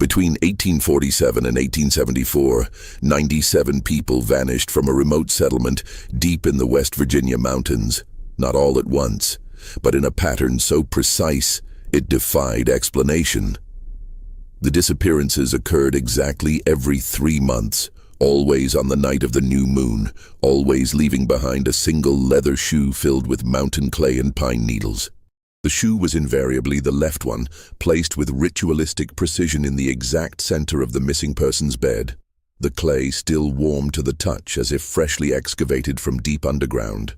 Between 1847 and 1874, 97 people vanished from a remote settlement deep in the West Virginia mountains, not all at once, but in a pattern so precise it defied explanation. The disappearances occurred exactly every 3 months, always on the night of the new moon, always leaving behind a single leather shoe filled with mountain clay and pine needles. The shoe was invariably the left one, placed with ritualistic precision in the exact center of the missing person's bed, the clay still warm to the touch as if freshly excavated from deep underground.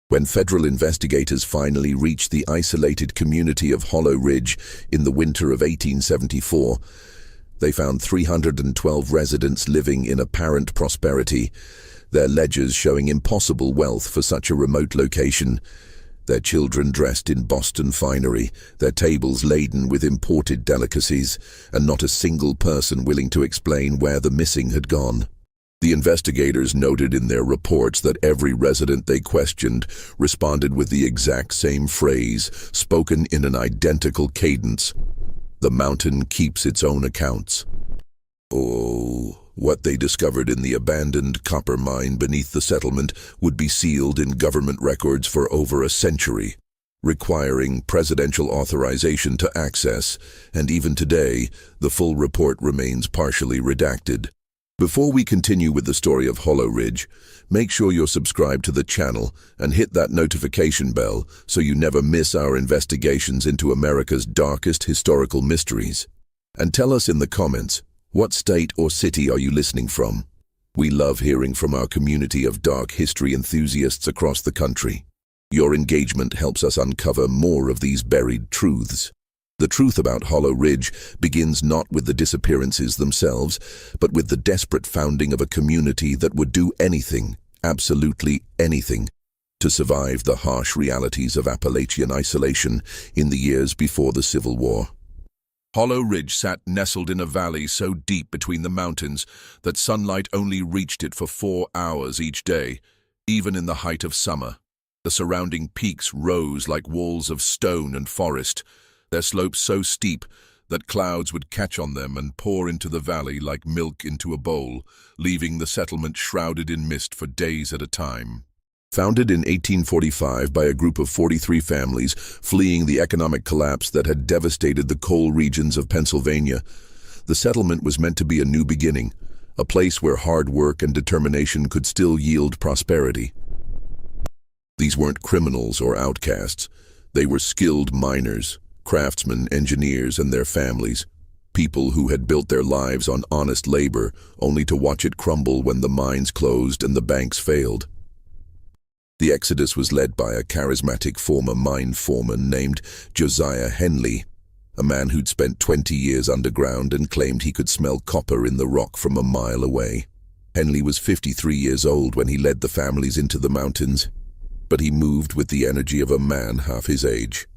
When federal investigators finally reached the isolated community of Hollow Ridge in the winter of 1874, they found 312 residents living in apparent prosperity, their ledgers showing impossible wealth for such a remote location, their children dressed in Boston finery, their tables laden with imported delicacies, and not a single person willing to explain where the missing had gone. The investigators noted in their reports that every resident they questioned responded with the exact same phrase, spoken in an identical cadence: "The mountain keeps its own accounts." Oh, what they discovered in the abandoned copper mine beneath the settlement would be sealed in government records for over a century, requiring presidential authorization to access, and even today, the full report remains partially redacted. Before we continue with the story of Hollow Ridge, make sure you're subscribed to the channel and hit that notification bell so you never miss our investigations into America's darkest historical mysteries. And tell us in the comments, what state or city are you listening from? We love hearing from our community of dark history enthusiasts across the country. Your engagement helps us uncover more of these buried truths. The truth about Hollow Ridge begins not with the disappearances themselves, but with the desperate founding of a community that would do anything, absolutely anything, to survive the harsh realities of Appalachian isolation in the years before the Civil War. Hollow Ridge sat nestled in a valley so deep between the mountains that sunlight only reached it for 4 hours each day, even in the height of summer. The surrounding peaks rose like walls of stone and forest, their slopes so steep that clouds would catch on them and pour into the valley like milk into a bowl, leaving the settlement shrouded in mist for days at a time. Founded in 1845 by a group of 43 families fleeing the economic collapse that had devastated the coal regions of Pennsylvania, the settlement was meant to be a new beginning, a place where hard work and determination could still yield prosperity. These weren't criminals or outcasts. They were skilled miners, craftsmen, engineers, and their families, people who had built their lives on honest labor only to watch it crumble when the mines closed and the banks failed. The exodus was led by a charismatic former mine foreman named Josiah Henley, a man who'd spent 20 years underground and claimed he could smell copper in the rock from a mile away. Henley was 53 years old when he led the families into the mountains, but he moved with the energy of a man half his age.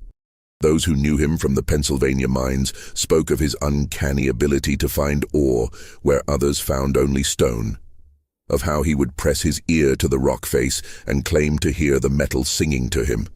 Those who knew him from the Pennsylvania mines spoke of his uncanny ability to find ore where others found only stone, of how he would press his ear to the rock face and claim to hear the metal singing to him.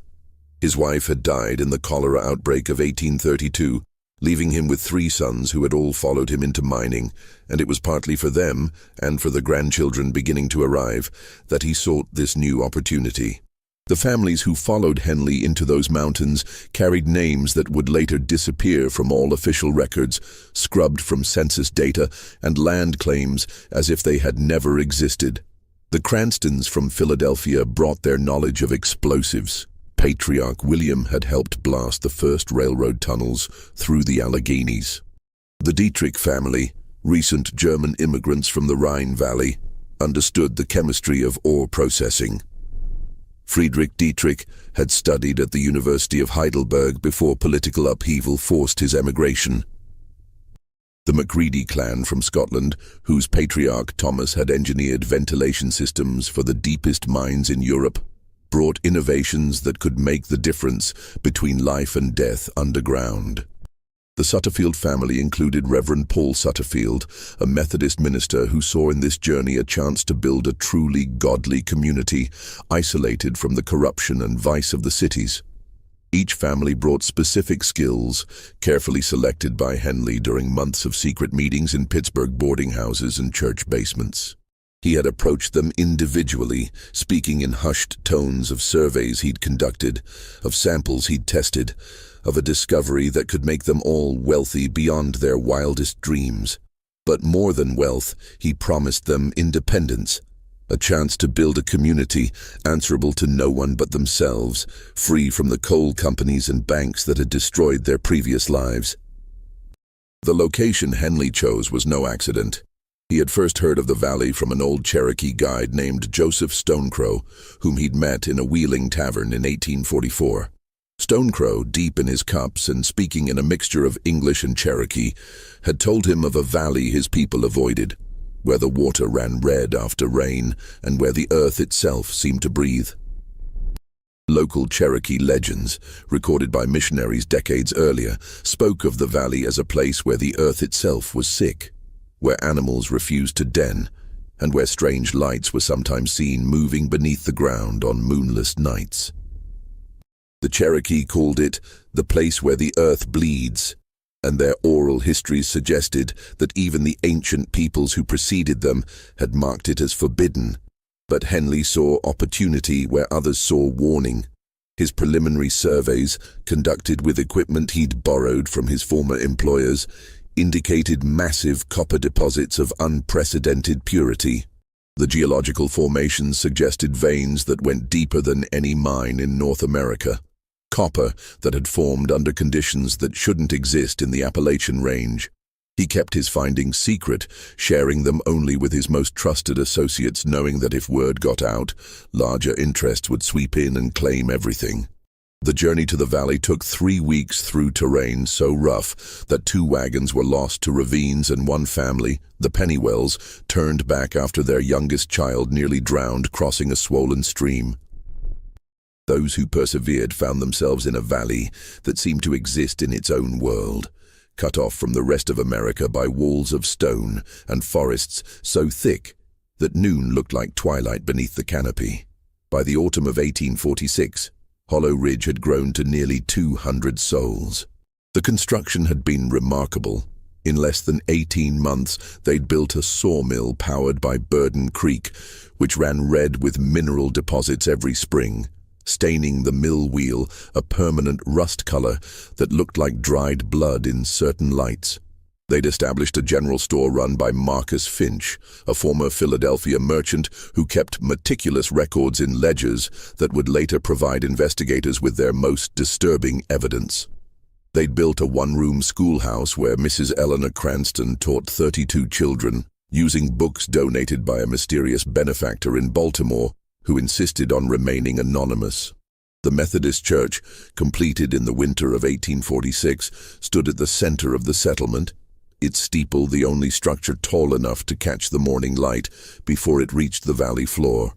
His wife had died in the cholera outbreak of 1832, leaving him with 3 sons who had all followed him into mining, and it was partly for them, and for the grandchildren beginning to arrive, that he sought this new opportunity. The families who followed Henley into those mountains carried names that would later disappear from all official records, scrubbed from census data and land claims as if they had never existed. The Cranstons from Philadelphia brought their knowledge of explosives. Patriarch William had helped blast the first railroad tunnels through the Alleghenies. The Dietrich family, recent German immigrants from the Rhine Valley, understood the chemistry of ore processing. Friedrich Dietrich had studied at the University of Heidelberg before political upheaval forced his emigration. The Macready clan from Scotland, whose patriarch Thomas had engineered ventilation systems for the deepest mines in Europe, brought innovations that could make the difference between life and death underground. The Sutterfield family included Reverend Paul Sutterfield, a Methodist minister who saw in this journey a chance to build a truly godly community, isolated from the corruption and vice of the cities. Each family brought specific skills, carefully selected by Henley during months of secret meetings in Pittsburgh boarding houses and church basements. He had approached them individually, speaking in hushed tones of surveys he'd conducted, of samples he'd tested, of a discovery that could make them all wealthy beyond their wildest dreams. But more than wealth, he promised them independence, a chance to build a community answerable to no one but themselves, free from the coal companies and banks that had destroyed their previous lives. The location Henley chose was no accident. He had first heard of the valley from an old Cherokee guide named Joseph Stonecrow, whom he'd met in a Wheeling tavern in 1844. Stonecrow, deep in his cups and speaking in a mixture of English and Cherokee, had told him of a valley his people avoided, where the water ran red after rain and where the earth itself seemed to breathe. Local Cherokee legends, recorded by missionaries decades earlier, spoke of the valley as a place where the earth itself was sick, where animals refused to den, and where strange lights were sometimes seen moving beneath the ground on moonless nights. The Cherokee called it the place where the earth bleeds, and their oral histories suggested that even the ancient peoples who preceded them had marked it as forbidden. But Henley saw opportunity where others saw warning. His preliminary surveys, conducted with equipment he'd borrowed from his former employers, indicated massive copper deposits of unprecedented purity. The geological formations suggested veins that went deeper than any mine in North America. Copper that had formed under conditions that shouldn't exist in the Appalachian range. He kept his findings secret, sharing them only with his most trusted associates, knowing that if word got out, larger interests would sweep in and claim everything. The journey to the valley took 3 weeks through terrain so rough that 2 wagons were lost to ravines, and one family, the Pennywells, turned back after their youngest child nearly drowned crossing a swollen stream. Those who persevered found themselves in a valley that seemed to exist in its own world, cut off from the rest of America by walls of stone and forests so thick that noon looked like twilight beneath the canopy. By the autumn of 1846, Hollow Ridge had grown to nearly 200 souls. The construction had been remarkable. In less than 18 months, they'd built a sawmill powered by Burden Creek, which ran red with mineral deposits every spring, staining the mill wheel a permanent rust color that looked like dried blood in certain lights. They'd established a general store run by Marcus Finch, a former Philadelphia merchant who kept meticulous records in ledgers that would later provide investigators with their most disturbing evidence. They'd built a one-room schoolhouse where Mrs. Eleanor Cranston taught 32 children, using books donated by a mysterious benefactor in Baltimore who insisted on remaining anonymous. The Methodist Church, completed in the winter of 1846, stood at the center of the settlement, its steeple the only structure tall enough to catch the morning light before it reached the valley floor.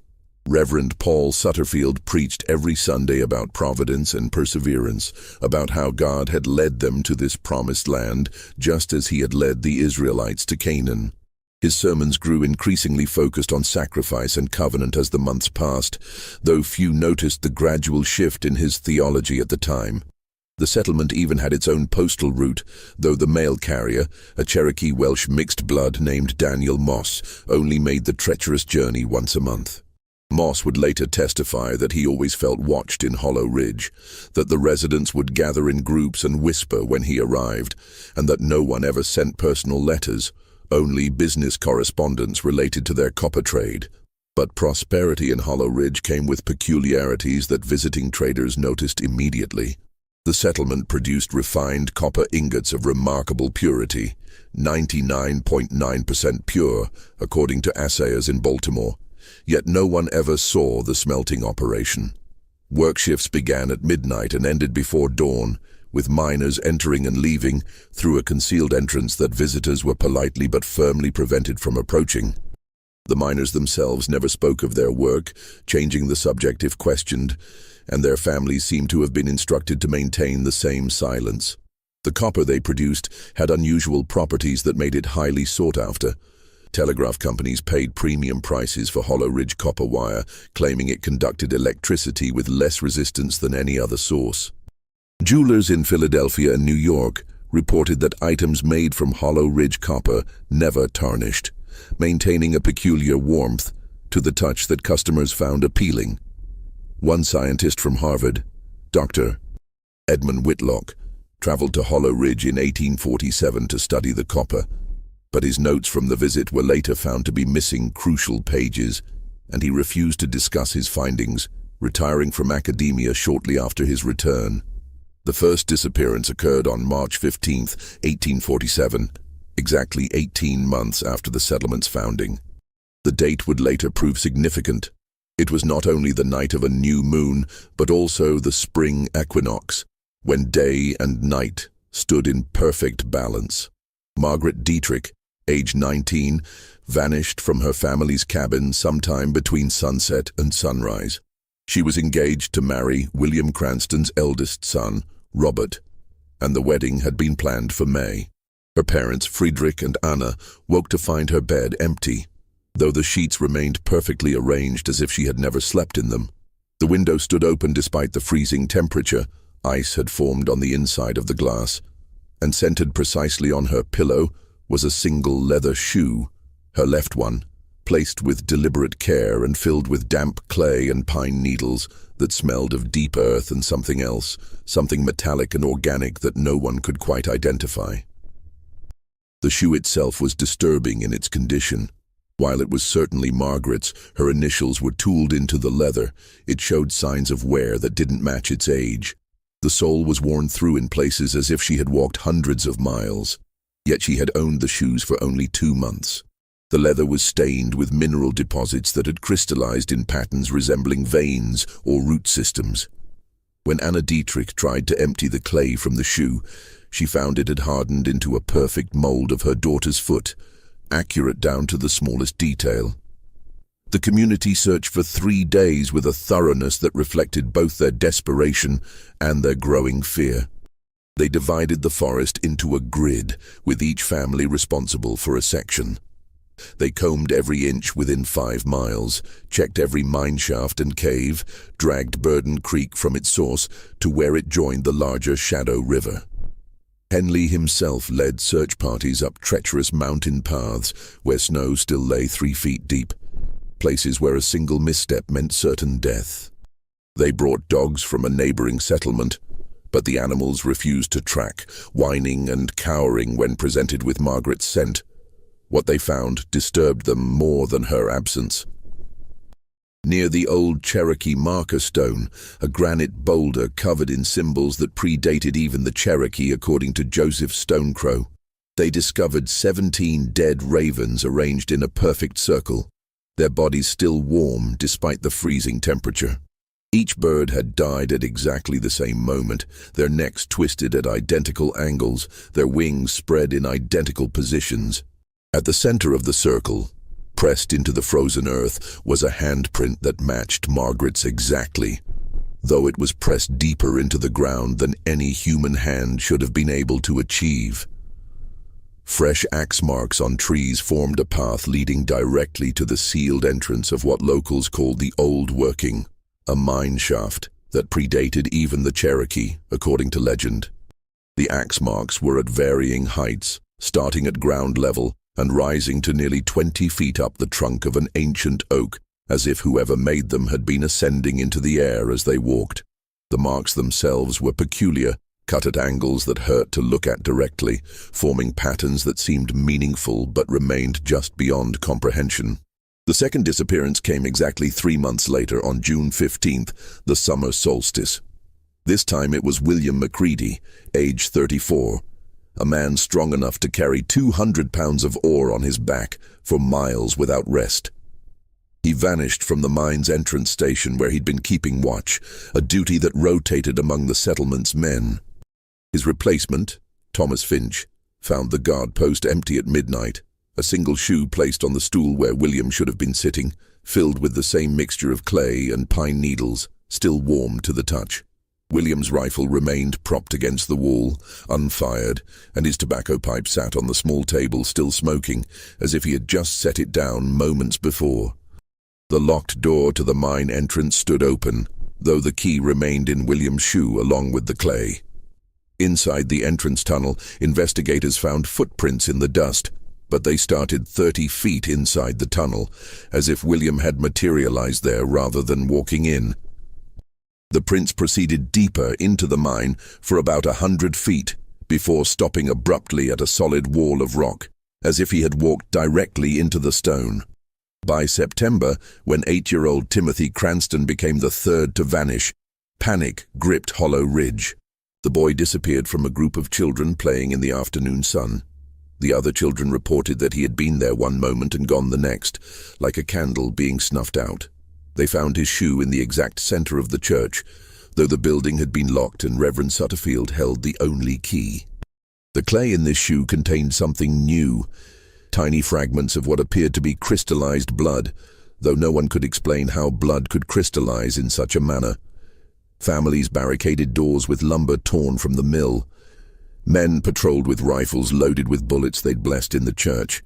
Reverend Paul Sutterfield preached every Sunday about providence and perseverance, about how God had led them to this promised land, just as he had led the Israelites to Canaan. His sermons grew increasingly focused on sacrifice and covenant as the months passed, though few noticed the gradual shift in his theology at the time. The settlement even had its own postal route, though the mail carrier, a Cherokee Welsh mixed blood named Daniel Moss, only made the treacherous journey once a month. Moss would later testify that he always felt watched in Hollow Ridge, that the residents would gather in groups and whisper when he arrived, and that no one ever sent personal letters, only business correspondence related to their copper trade. But prosperity in Hollow Ridge came with peculiarities that visiting traders noticed immediately. The settlement produced refined copper ingots of remarkable purity, 99.9% pure, according to assayers in Baltimore. Yet no one ever saw the smelting operation. Work shifts began at midnight and ended before dawn, with miners entering and leaving through a concealed entrance that visitors were politely but firmly prevented from approaching. The miners themselves never spoke of their work, changing the subject if questioned, and their families seemed to have been instructed to maintain the same silence. The copper they produced had unusual properties that made it highly sought after. Telegraph companies paid premium prices for Hollow Ridge copper wire, claiming it conducted electricity with less resistance than any other source. Jewelers in Philadelphia and New York reported that items made from Hollow Ridge copper never tarnished, maintaining a peculiar warmth to the touch that customers found appealing. One scientist from Harvard, Dr. Edmund Whitlock, traveled to Hollow Ridge in 1847 to study the copper, but his notes from the visit were later found to be missing crucial pages, and he refused to discuss his findings, retiring from academia shortly after his return. The first disappearance occurred on March 15, 1847, exactly 18 months after the settlement's founding. The date would later prove significant. It was not only the night of a new moon, but also the spring equinox, when day and night stood in perfect balance. Margaret Dietrich, age 19, vanished from her family's cabin sometime between sunset and sunrise. She was engaged to marry William Cranston's eldest son, Robert, and the wedding had been planned for May. Her parents, Friedrich and Anna, woke to find her bed empty, though the sheets remained perfectly arranged as if she had never slept in them. The window stood open despite the freezing temperature. Ice had formed on the inside of the glass, and centered precisely on her pillow was a single leather shoe, her left one, placed with deliberate care and filled with damp clay and pine needles that smelled of deep earth and something else, something metallic and organic that no one could quite identify. The shoe itself was disturbing in its condition. While it was certainly Margaret's, her initials were tooled into the leather. It showed signs of wear that didn't match its age. The sole was worn through in places as if she had walked hundreds of miles, yet she had owned the shoes for only 2 months. The leather was stained with mineral deposits that had crystallized in patterns resembling veins or root systems. When Anna Dietrich tried to empty the clay from the shoe, she found it had hardened into a perfect mold of her daughter's foot, accurate down to the smallest detail. The community searched for 3 days with a thoroughness that reflected both their desperation and their growing fear. They divided the forest into a grid, with each family responsible for a section. They combed every inch within 5 miles, checked every mineshaft and cave, dragged Burden Creek from its source to where it joined the larger Shadow River. Henley himself led search parties up treacherous mountain paths where snow still lay 3 feet deep, places where a single misstep meant certain death. They brought dogs from a neighboring settlement, but the animals refused to track, whining and cowering when presented with Margaret's scent. What they found disturbed them more than her absence. Near the old Cherokee marker stone, a granite boulder covered in symbols that predated even the Cherokee, according to Joseph Stonecrow, they discovered 17 dead ravens arranged in a perfect circle, their bodies still warm despite the freezing temperature. Each bird had died at exactly the same moment, their necks twisted at identical angles, their wings spread in identical positions. At the center of the circle, pressed into the frozen earth, was a handprint that matched Margaret's exactly, though it was pressed deeper into the ground than any human hand should have been able to achieve. Fresh axe marks on trees formed a path leading directly to the sealed entrance of what locals called the Old Working, a mine shaft that predated even the Cherokee, according to legend. The axe marks were at varying heights, starting at ground level and rising to nearly 20 feet up the trunk of an ancient oak, as if whoever made them had been ascending into the air as they walked. The marks themselves were peculiar, cut at angles that hurt to look at directly, forming patterns that seemed meaningful but remained just beyond comprehension. The second disappearance came exactly 3 months later on June 15th, the summer solstice. This time it was William McCready, age 34, a man strong enough to carry 200 pounds of ore on his back for miles without rest. He vanished from the mine's entrance station where he'd been keeping watch, a duty that rotated among the settlement's men. His replacement, Thomas Finch, found the guard post empty at midnight, a single shoe placed on the stool where William should have been sitting, filled with the same mixture of clay and pine needles, still warm to the touch. William's rifle remained propped against the wall, unfired, and his tobacco pipe sat on the small table still smoking, as if he had just set it down moments before. The locked door to the mine entrance stood open, though the key remained in William's shoe along with the clay. Inside the entrance tunnel, investigators found footprints in the dust, but they started 30 feet inside the tunnel, as if William had materialized there rather than walking in. The prints proceeded deeper into the mine for about 100 feet, before stopping abruptly at a solid wall of rock, as if he had walked directly into the stone. By September, when 8-year-old Timothy Cranston became the third to vanish, panic gripped Hollow Ridge. The boy disappeared from a group of children playing in the afternoon sun. The other children reported that he had been there one moment and gone the next, like a candle being snuffed out. They found his shoe in the exact center of the church, though the building had been locked and Reverend Sutterfield held the only key. The clay in this shoe contained something new, tiny fragments of what appeared to be crystallized blood, though no one could explain how blood could crystallize in such a manner. Families barricaded doors with lumber torn from the mill. Men patrolled with rifles loaded with bullets they'd blessed in the church.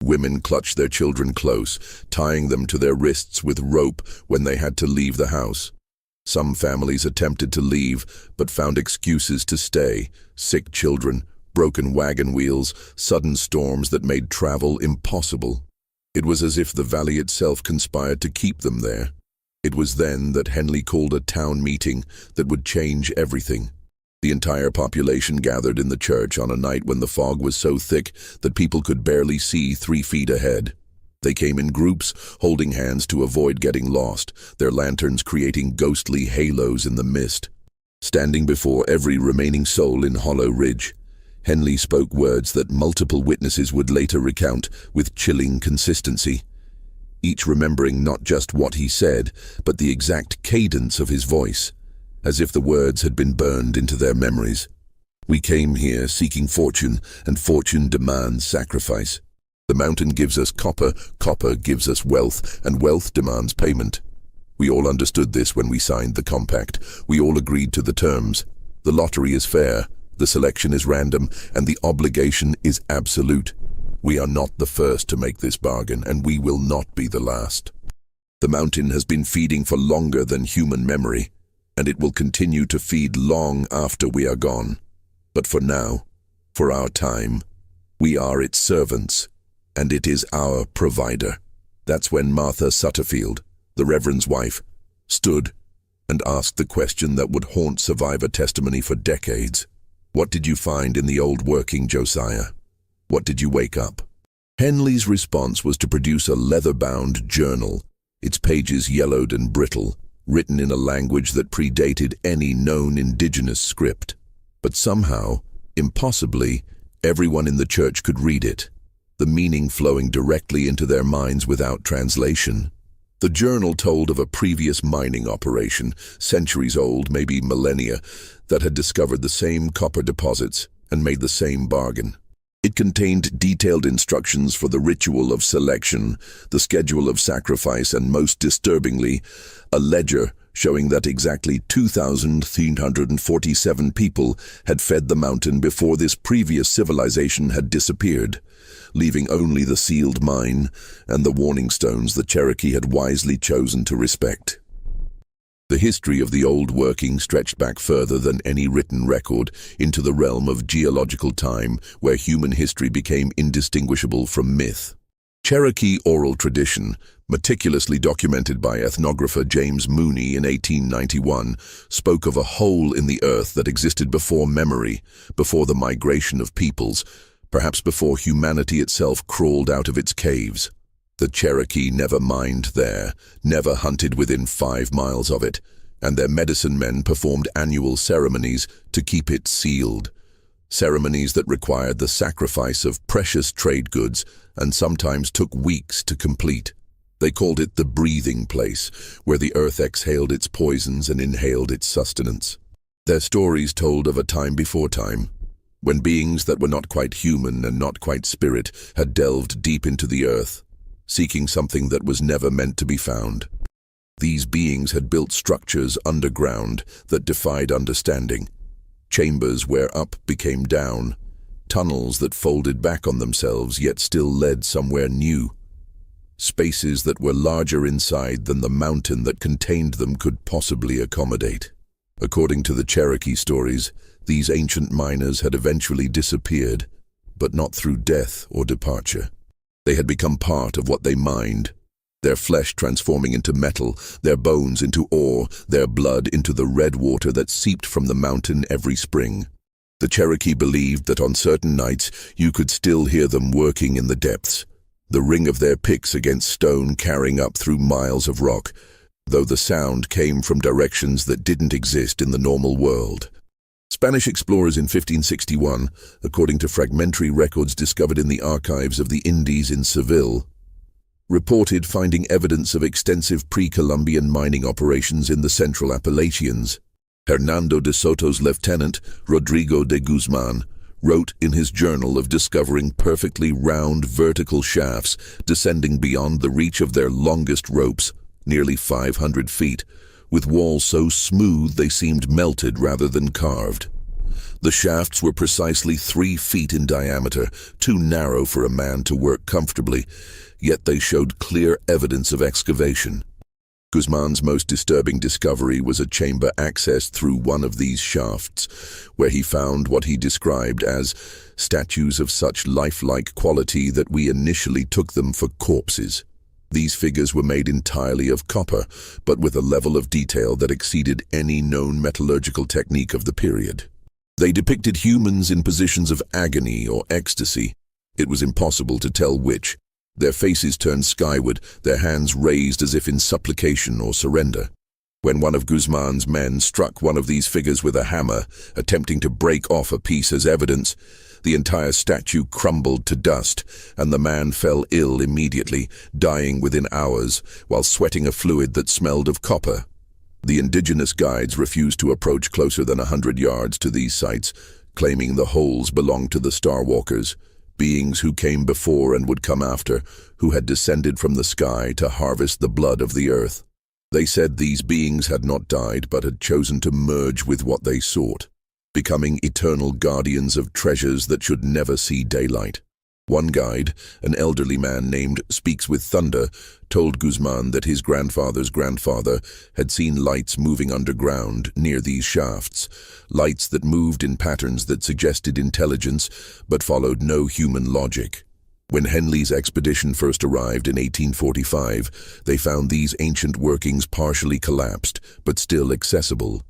Women clutched their children close, tying them to their wrists with rope when they had to leave the house. Some families attempted to leave, but found excuses to stay: sick children, broken wagon wheels, sudden storms that made travel impossible. It was as if the valley itself conspired to keep them there. It was then that Henley called a town meeting that would change everything. The entire population gathered in the church on a night when the fog was so thick that people could barely see 3 feet ahead. They came in groups, holding hands to avoid getting lost, their lanterns creating ghostly halos in the mist. Standing before every remaining soul in Hollow Ridge, Henley spoke words that multiple witnesses would later recount with chilling consistency, each remembering not just what he said, but the exact cadence of his voice, as if the words had been burned into their memories. "We came here seeking fortune, and fortune demands sacrifice. The mountain gives us copper, copper gives us wealth, and wealth demands payment. We all understood this when we signed the compact. We all agreed to the terms. The lottery is fair, the selection is random, and the obligation is absolute. We are not the first to make this bargain, and we will not be the last. The mountain has been feeding for longer than human memory, and it will continue to feed long after we are gone. But for now, for our time, we are its servants, and it is our provider." That's when Martha Sutterfield, the Reverend's wife, stood and asked the question that would haunt survivor testimony for decades. "What did you find in the old working, Josiah? What did you wake up?" Henley's response was to produce a leather-bound journal, its pages yellowed and brittle, written in a language that predated any known indigenous script. But somehow, impossibly, everyone in the church could read it, the meaning flowing directly into their minds without translation. The journal told of a previous mining operation, centuries old, maybe millennia, that had discovered the same copper deposits and made the same bargain. It contained detailed instructions for the ritual of selection, the schedule of sacrifice, and most disturbingly, a ledger showing that exactly 2,347 people had fed the mountain before this previous civilization had disappeared, leaving only the sealed mine and the warning stones the Cherokee had wisely chosen to respect. The history of the old working stretched back further than any written record into the realm of geological time, where human history became indistinguishable from myth. Cherokee oral tradition, meticulously documented by ethnographer James Mooney in 1891, spoke of a hole in the earth that existed before memory, before the migration of peoples, perhaps before humanity itself crawled out of its caves. The Cherokee never mined there, never hunted within 5 miles of it, and their medicine men performed annual ceremonies to keep it sealed. Ceremonies that required the sacrifice of precious trade goods and sometimes took weeks to complete. They called it the breathing place, where the earth exhaled its poisons and inhaled its sustenance. Their stories told of a time before time, when beings that were not quite human and not quite spirit had delved deep into the earth, seeking something that was never meant to be found. These beings had built structures underground that defied understanding, chambers where up became down, tunnels that folded back on themselves yet still led somewhere new, spaces that were larger inside than the mountain that contained them could possibly accommodate. According to the Cherokee stories, these ancient miners had eventually disappeared, but not through death or departure. They had become part of what they mined, their flesh transforming into metal, their bones into ore, their blood into the red water that seeped from the mountain every spring. The Cherokee believed that on certain nights you could still hear them working in the depths, the ring of their picks against stone carrying up through miles of rock, though the sound came from directions that didn't exist in the normal world. Spanish explorers in 1561, according to fragmentary records discovered in the archives of the Indies in Seville, reported finding evidence of extensive pre-Columbian mining operations in the central Appalachians. Hernando de Soto's lieutenant, Rodrigo de Guzman, wrote in his journal of discovering perfectly round vertical shafts descending beyond the reach of their longest ropes, nearly 500 feet, with walls so smooth they seemed melted rather than carved. The shafts were precisely 3 feet in diameter, too narrow for a man to work comfortably, yet they showed clear evidence of excavation. Guzman's most disturbing discovery was a chamber accessed through one of these shafts, where he found what he described as statues of such lifelike quality that we initially took them for corpses. These figures were made entirely of copper, but with a level of detail that exceeded any known metallurgical technique of the period. They depicted humans in positions of agony or ecstasy. It was impossible to tell which. Their faces turned skyward, their hands raised as if in supplication or surrender. When one of Guzman's men struck one of these figures with a hammer, attempting to break off a piece as evidence, the entire statue crumbled to dust, and the man fell ill immediately, dying within hours, while sweating a fluid that smelled of copper. The indigenous guides refused to approach closer than 100 yards to these sites, claiming the holes belonged to the Starwalkers, beings who came before and would come after, who had descended from the sky to harvest the blood of the earth. They said these beings had not died but had chosen to merge with what they sought, becoming eternal guardians of treasures that should never see daylight. One guide, an elderly man named Speaks with Thunder, told Guzman that his grandfather's grandfather had seen lights moving underground near these shafts, lights that moved in patterns that suggested intelligence but followed no human logic. When Henley's expedition first arrived in 1845, they found these ancient workings partially collapsed but still accessible.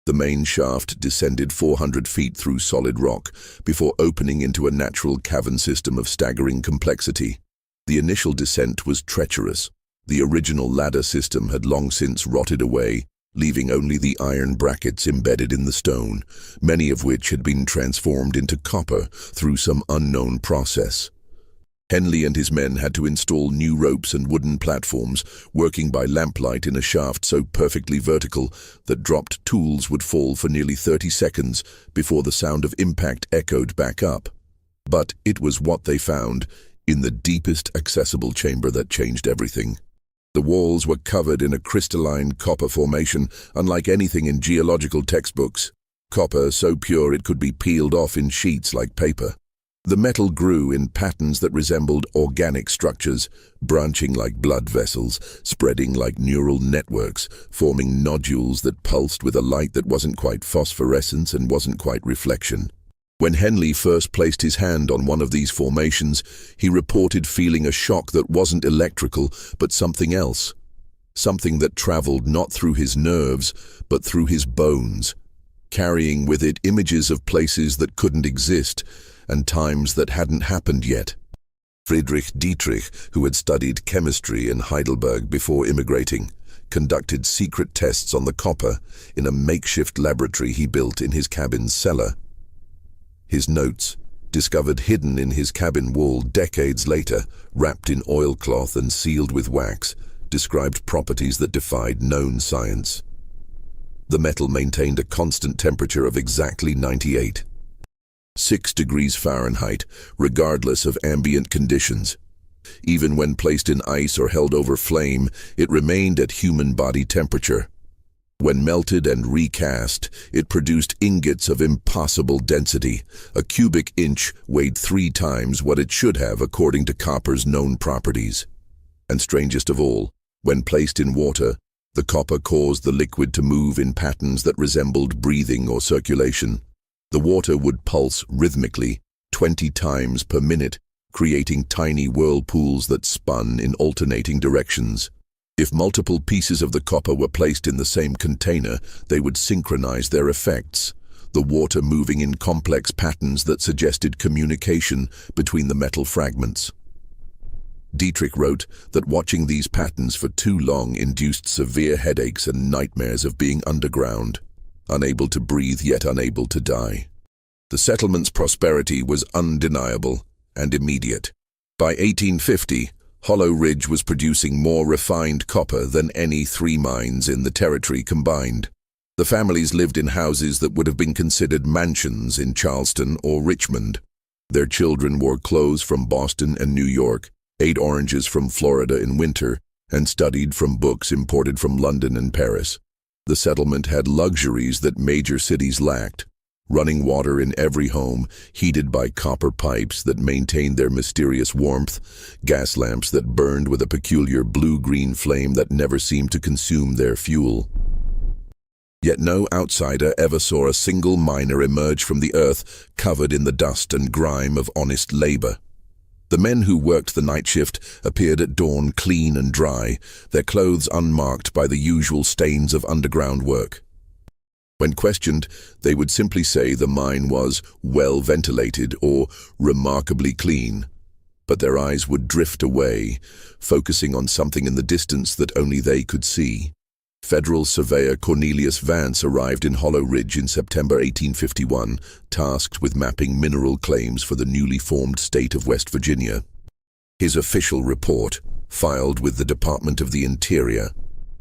The main shaft descended 400 feet through solid rock before opening into a natural cavern system of staggering complexity. The initial descent was treacherous. The original ladder system had long since rotted away, leaving only the iron brackets embedded in the stone, many of which had been transformed into copper through some unknown process. Henley and his men had to install new ropes and wooden platforms, working by lamplight in a shaft so perfectly vertical that dropped tools would fall for nearly 30 seconds before the sound of impact echoed back up. But it was what they found in the deepest accessible chamber that changed everything. The walls were covered in a crystalline copper formation, unlike anything in geological textbooks. Copper so pure it could be peeled off in sheets like paper. The metal grew in patterns that resembled organic structures, branching like blood vessels, spreading like neural networks, forming nodules that pulsed with a light that wasn't quite phosphorescence and wasn't quite reflection. When Henley first placed his hand on one of these formations, he reported feeling a shock that wasn't electrical, but something else. Something that traveled not through his nerves, but through his bones, carrying with it images of places that couldn't exist, and times that hadn't happened yet. Friedrich Dietrich, who had studied chemistry in Heidelberg before immigrating, conducted secret tests on the copper in a makeshift laboratory he built in his cabin's cellar. His notes, discovered hidden in his cabin wall decades later, wrapped in oilcloth and sealed with wax, described properties that defied known science. The metal maintained a constant temperature of exactly 98. 6 degrees Fahrenheit, regardless of ambient conditions. Even when placed in ice or held over flame, it remained at human body temperature. When melted and recast, it produced ingots of impossible density. A cubic inch weighed 3 times what it should have according to copper's known properties. And strangest of all, when placed in water, The copper caused the liquid to move in patterns that resembled breathing or circulation. The water would pulse rhythmically, 20 times per minute, creating tiny whirlpools that spun in alternating directions. If multiple pieces of the copper were placed in the same container, they would synchronize their effects, the water moving in complex patterns that suggested communication between the metal fragments. Dietrich wrote that watching these patterns for too long induced severe headaches and nightmares of being underground, unable to breathe yet unable to die. The settlement's prosperity was undeniable and immediate. By 1850, Hollow Ridge was producing more refined copper than any 3 mines in the territory combined. The families lived in houses that would have been considered mansions in Charleston or Richmond. Their children wore clothes from Boston and New York, ate oranges from Florida in winter, and studied from books imported from London and Paris. The settlement had luxuries that major cities lacked: running water in every home, heated by copper pipes that maintained their mysterious warmth, gas lamps that burned with a peculiar blue-green flame that never seemed to consume their fuel. Yet no outsider ever saw a single miner emerge from the earth covered in the dust and grime of honest labor. The men who worked the night shift appeared at dawn clean and dry, their clothes unmarked by the usual stains of underground work. When questioned, they would simply say the mine was well ventilated or remarkably clean. But their eyes would drift away, focusing on something in the distance that only they could see. Federal surveyor Cornelius Vance arrived in Hollow Ridge in September 1851, tasked with mapping mineral claims for the newly formed state of West Virginia. His official report, filed with the Department of the Interior,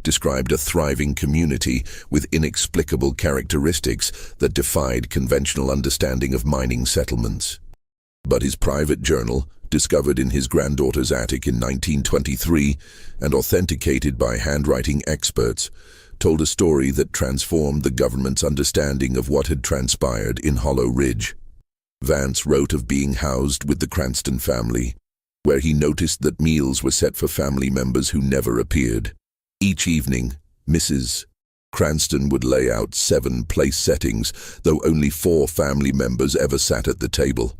described a thriving community with inexplicable characteristics that defied conventional understanding of mining settlements. But his private journal, discovered in his granddaughter's attic in 1923 and authenticated by handwriting experts, told a story that transformed the government's understanding of what had transpired in Hollow Ridge. Vance wrote of being housed with the Cranston family, where he noticed that meals were set for family members who never appeared. Each evening, Mrs. Cranston would lay out 7 place settings, though only 4 family members ever sat at the table.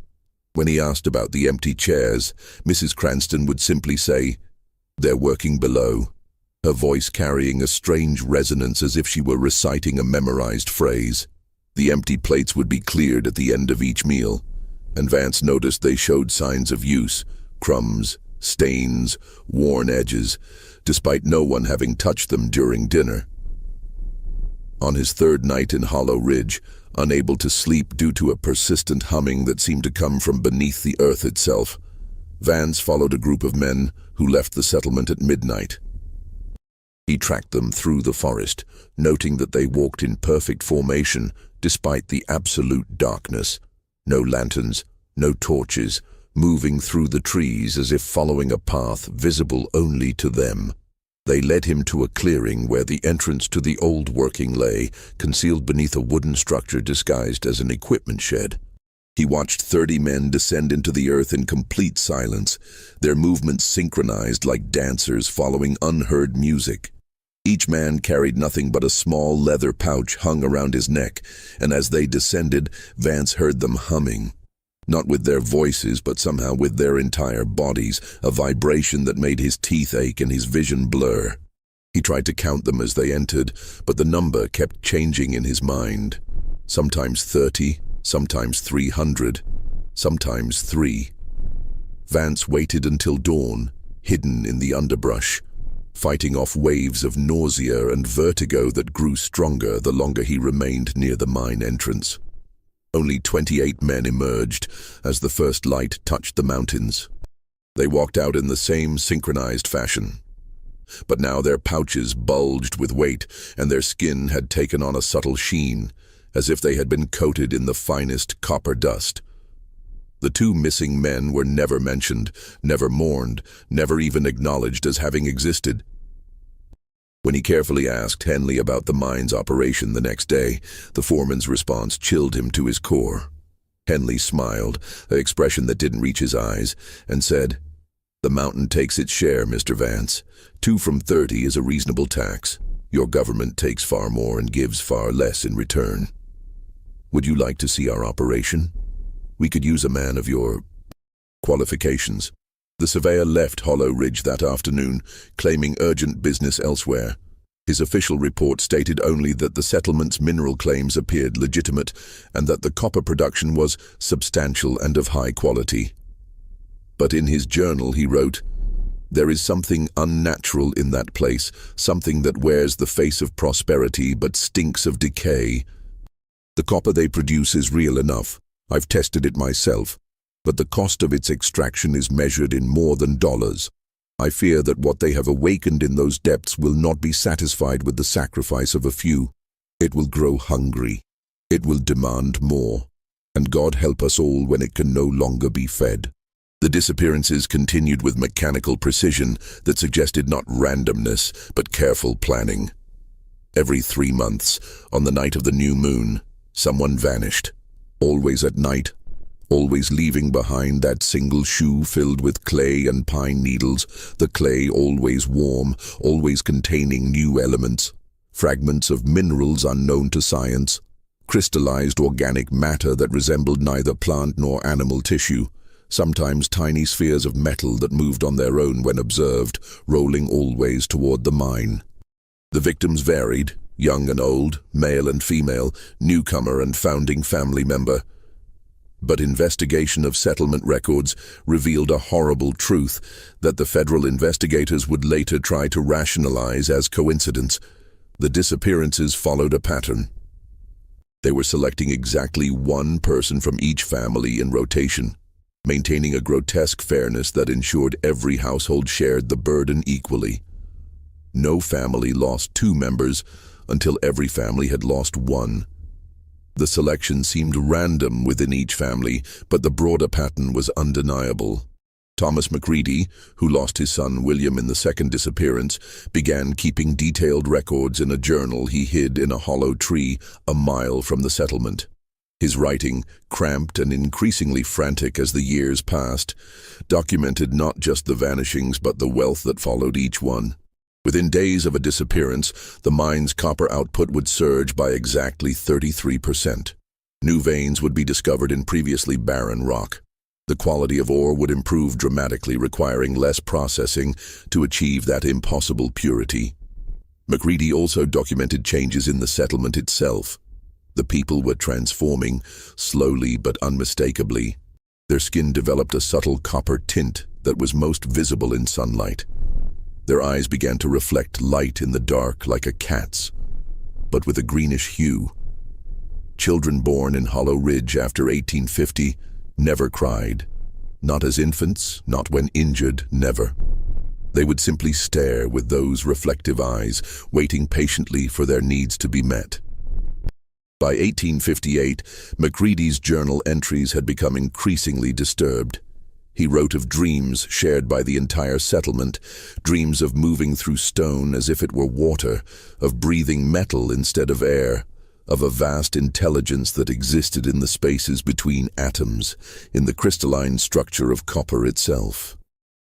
When he asked about the empty chairs, Mrs. Cranston would simply say, "They're working below," her voice carrying a strange resonance as if she were reciting a memorized phrase. The empty plates would be cleared at the end of each meal, and Vance noticed they showed signs of use: crumbs, stains, worn edges, despite no one having touched them during dinner. On his 3rd night in Hollow Ridge, unable to sleep due to a persistent humming that seemed to come from beneath the earth itself, Vance followed a group of men who left the settlement at midnight. He tracked them through the forest, noting that they walked in perfect formation despite the absolute darkness. No lanterns, no torches, moving through the trees as if following a path visible only to them. They led him to a clearing where the entrance to the old working lay, concealed beneath a wooden structure disguised as an equipment shed. He watched 30 men descend into the earth in complete silence, their movements synchronized like dancers following unheard music. Each man carried nothing but a small leather pouch hung around his neck, and as they descended, Vance heard them humming. Not with their voices, but somehow with their entire bodies, a vibration that made his teeth ache and his vision blur. He tried to count them as they entered, but the number kept changing in his mind. Sometimes 30, sometimes 300, sometimes 3. Vance waited until dawn, hidden in the underbrush, fighting off waves of nausea and vertigo that grew stronger the longer he remained near the mine entrance. Only 28 men emerged as the first light touched the mountains. They walked out in the same synchronized fashion. But now their pouches bulged with weight, and their skin had taken on a subtle sheen, as if they had been coated in the finest copper dust. The 2 missing men were never mentioned, never mourned, never even acknowledged as having existed. When he carefully asked Henley about the mine's operation the next day, the foreman's response chilled him to his core. Henley smiled, an expression that didn't reach his eyes, and said, "The mountain takes its share, Mr. Vance. 2 from 30 is a reasonable tax. Your government takes far more and gives far less in return. Would you like to see our operation? We could use a man of your qualifications. The surveyor left Hollow Ridge that afternoon, claiming urgent business elsewhere. His official report stated only that the settlement's mineral claims appeared legitimate and that the copper production was substantial and of high quality. But in his journal he wrote, "There is something unnatural in that place, something that wears the face of prosperity but stinks of decay. The copper they produce is real enough. I've tested it myself, but the cost of its extraction is measured in more than dollars. I fear that what they have awakened in those depths will not be satisfied with the sacrifice of a few. It will grow hungry. It will demand more. And God help us all when it can no longer be fed." The disappearances continued with mechanical precision that suggested not randomness, but careful planning. Every 3 months, on the night of the new moon, someone vanished. Always at night, always leaving behind that single shoe filled with clay and pine needles, the clay always warm, always containing new elements, fragments of minerals unknown to science, crystallized organic matter that resembled neither plant nor animal tissue, sometimes tiny spheres of metal that moved on their own when observed, rolling always toward the mine. The victims varied, young and old, male and female, newcomer and founding family member. But investigation of settlement records revealed a horrible truth that the federal investigators would later try to rationalize as coincidence. The disappearances followed a pattern. They were selecting exactly one person from each family in rotation, maintaining a grotesque fairness that ensured every household shared the burden equally. No family lost 2 members until every family had lost 1. The selection seemed random within each family, but the broader pattern was undeniable. Thomas McCready, who lost his son William in the second disappearance, began keeping detailed records in a journal he hid in a hollow tree a mile from the settlement. His writing, cramped and increasingly frantic as the years passed, documented not just the vanishings but the wealth that followed each one. Within days of a disappearance, the mine's copper output would surge by exactly 33%. New veins would be discovered in previously barren rock. The quality of ore would improve dramatically, requiring less processing to achieve that impossible purity. McCready also documented changes in the settlement itself. The people were transforming, slowly but unmistakably. Their skin developed a subtle copper tint that was most visible in sunlight. Their eyes began to reflect light in the dark like a cat's, but with a greenish hue. Children born in Hollow Ridge after 1850 never cried. Not as infants, not when injured, never. They would simply stare with those reflective eyes, waiting patiently for their needs to be met. By 1858, McCready's journal entries had become increasingly disturbed. He wrote of dreams shared by the entire settlement, dreams of moving through stone as if it were water, of breathing metal instead of air, of a vast intelligence that existed in the spaces between atoms, in the crystalline structure of copper itself.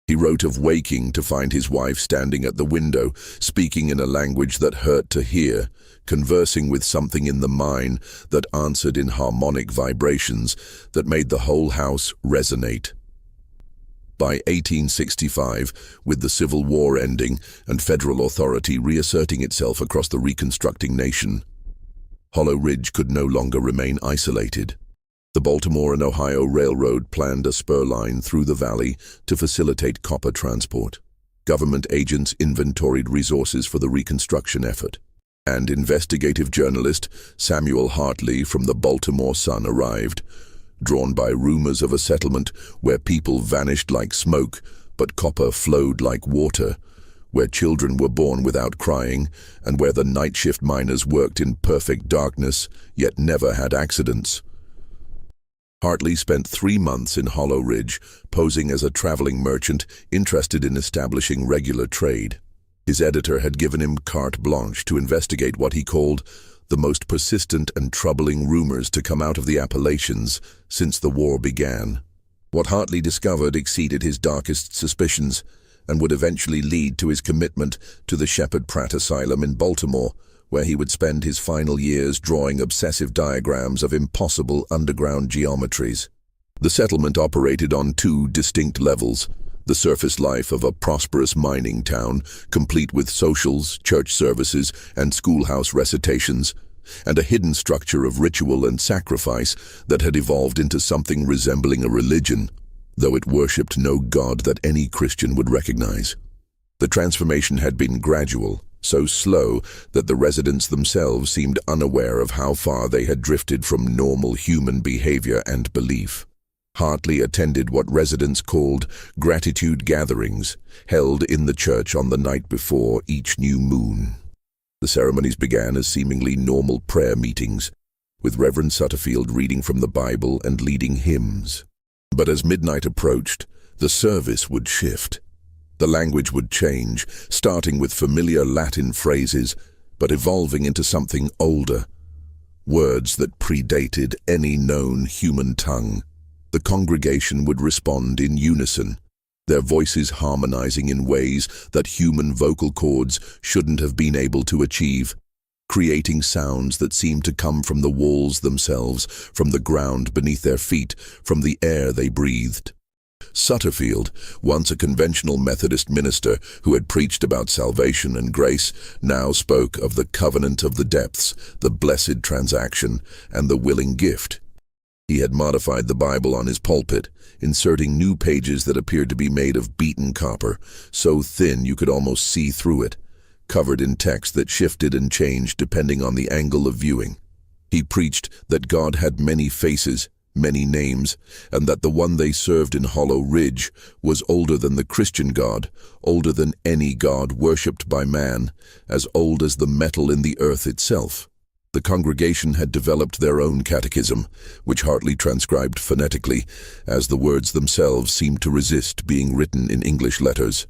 He wrote of waking to find his wife standing at the window, speaking in a language that hurt to hear, conversing with something in the mine that answered in harmonic vibrations that made the whole house resonate. By 1865, with the Civil War ending and federal authority reasserting itself across the reconstructing nation, Hollow Ridge could no longer remain isolated. The Baltimore and Ohio Railroad planned a spur line through the valley to facilitate copper transport. Government agents inventoried resources for the reconstruction effort, and investigative journalist Samuel Hartley from the Baltimore Sun arrived, drawn by rumors of a settlement where people vanished like smoke, but copper flowed like water, where children were born without crying, and where the night shift miners worked in perfect darkness, yet never had accidents. Hartley spent 3 months in Hollow Ridge, posing as a traveling merchant interested in establishing regular trade. His editor had given him carte blanche to investigate what he called the most persistent and troubling rumors to come out of the Appalachians since the war began. What Hartley discovered exceeded his darkest suspicions, and would eventually lead to his commitment to the Shepherd Pratt Asylum in Baltimore, where he would spend his final years drawing obsessive diagrams of impossible underground geometries. The settlement operated on two distinct levels: the surface life of a prosperous mining town, complete with socials, church services, and schoolhouse recitations, and a hidden structure of ritual and sacrifice that had evolved into something resembling a religion, though it worshipped no god that any Christian would recognize. The transformation had been gradual, so slow that the residents themselves seemed unaware of how far they had drifted from normal human behavior and belief. Hartley attended what residents called gratitude gatherings, held in the church on the night before each new moon. The ceremonies began as seemingly normal prayer meetings, with Reverend Sutterfield reading from the Bible and leading hymns. But as midnight approached, the service would shift. The language would change, starting with familiar Latin phrases, but evolving into something older, words that predated any known human tongue. The congregation would respond in unison, their voices harmonizing in ways that human vocal cords shouldn't have been able to achieve, creating sounds that seemed to come from the walls themselves, from the ground beneath their feet, from the air they breathed. Sutterfield, once a conventional Methodist minister who had preached about salvation and grace, now spoke of the covenant of the depths, the blessed transaction, and the willing gift. He had modified the Bible on his pulpit, inserting new pages that appeared to be made of beaten copper, so thin you could almost see through it, covered in text that shifted and changed depending on the angle of viewing. He preached that God had many faces, many names, and that the one they served in Hollow Ridge was older than the Christian God, older than any god worshipped by man, as old as the metal in the earth itself. The congregation had developed their own catechism, which Hartley transcribed phonetically, as the words themselves seemed to resist being written in English letters.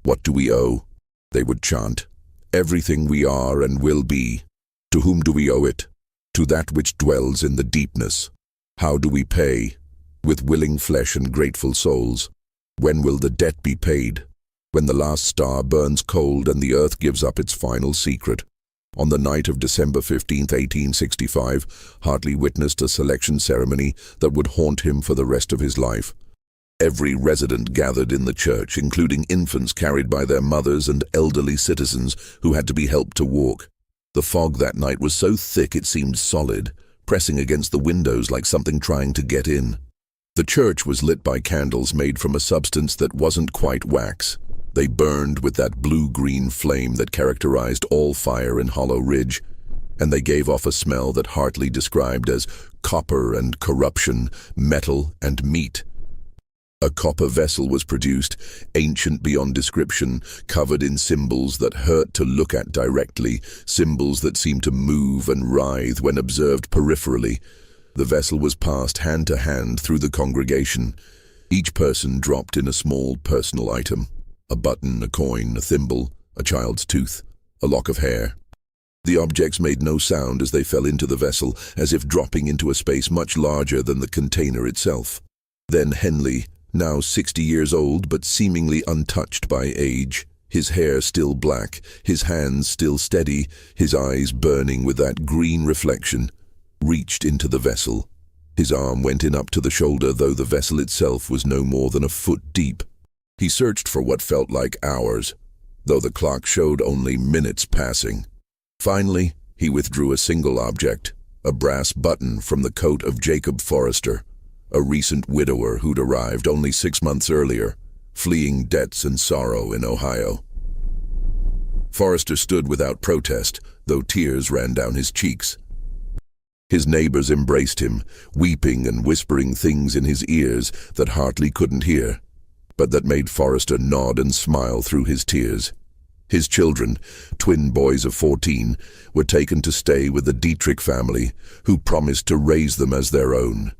"What do we owe?" they would chant. "Everything we are and will be. To whom do we owe it? To that which dwells in the deepness. How do we pay? With willing flesh and grateful souls. When will the debt be paid? When the last star burns cold and the earth gives up its final secret." On the night of December 15, 1865, Hartley witnessed a selection ceremony that would haunt him for the rest of his life. Every resident gathered in the church, including infants carried by their mothers and elderly citizens who had to be helped to walk. The fog that night was so thick it seemed solid, pressing against the windows like something trying to get in. The church was lit by candles made from a substance that wasn't quite wax. They burned with that blue-green flame that characterized all fire in Hollow Ridge, and they gave off a smell that Hartley described as copper and corruption, metal and meat. A copper vessel was produced, ancient beyond description, covered in symbols that hurt to look at directly, symbols that seemed to move and writhe when observed peripherally. The vessel was passed hand to hand through the congregation. Each person dropped in a small personal item: a button, a coin, a thimble, a child's tooth, a lock of hair. The objects made no sound as they fell into the vessel, as if dropping into a space much larger than the container itself. Then Henley, now 60 years old but seemingly untouched by age, his hair still black, his hands still steady, his eyes burning with that green reflection, reached into the vessel. His arm went in up to the shoulder, though the vessel itself was no more than a foot deep. He searched for what felt like hours, though the clock showed only minutes passing. Finally, he withdrew a single object, a brass button from the coat of Jacob Forrester, a recent widower who'd arrived only 6 months earlier, fleeing debts and sorrow in Ohio. Forrester stood without protest, though tears ran down his cheeks. His neighbors embraced him, weeping and whispering things in his ears that Hartley couldn't hear, but that made Forrester nod and smile through his tears. His children, twin boys of 14, were taken to stay with the Dietrich family, who promised to raise them as their own.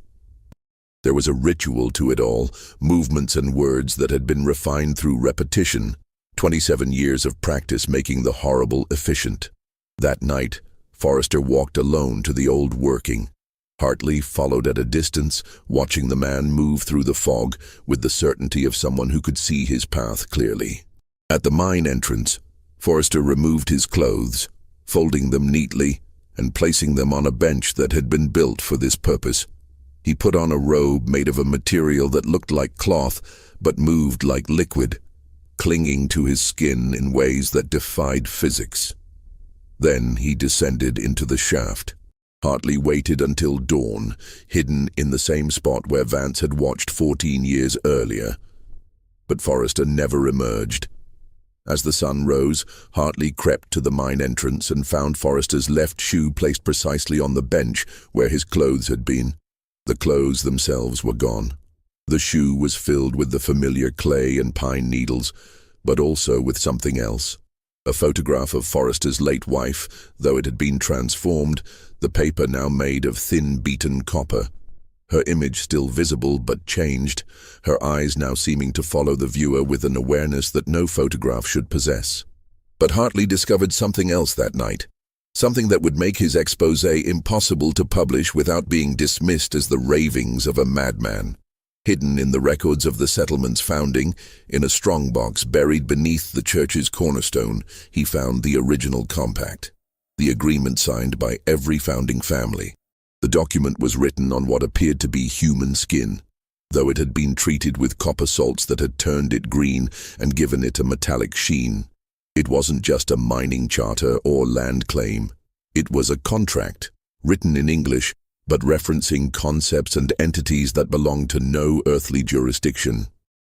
There was a ritual to it all, movements and words that had been refined through repetition, 27 years of practice making the horrible efficient. That night, Forrester walked alone to the old working, Hartley followed at a distance, watching the man move through the fog with the certainty of someone who could see his path clearly. At the mine entrance, Forrester removed his clothes, folding them neatly and placing them on a bench that had been built for this purpose. He put on a robe made of a material that looked like cloth but moved like liquid, clinging to his skin in ways that defied physics. Then he descended into the shaft. Hartley waited until dawn, hidden in the same spot where Vance had watched 14 years earlier. But Forrester never emerged. As the sun rose, Hartley crept to the mine entrance and found Forrester's left shoe placed precisely on the bench where his clothes had been. The clothes themselves were gone. The shoe was filled with the familiar clay and pine needles, but also with something else. A photograph of Forrester's late wife, though it had been transformed, the paper now made of thin beaten copper. Her image still visible but changed, her eyes now seeming to follow the viewer with an awareness that no photograph should possess. But Hartley discovered something else that night, something that would make his exposé impossible to publish without being dismissed as the ravings of a madman. Hidden in the records of the settlement's founding, in a strongbox buried beneath the church's cornerstone, he found the original compact, the agreement signed by every founding family. The document was written on what appeared to be human skin, though it had been treated with copper salts that had turned it green and given it a metallic sheen. It wasn't just a mining charter or land claim. It was a contract, written in English, but referencing concepts and entities that belonged to no earthly jurisdiction.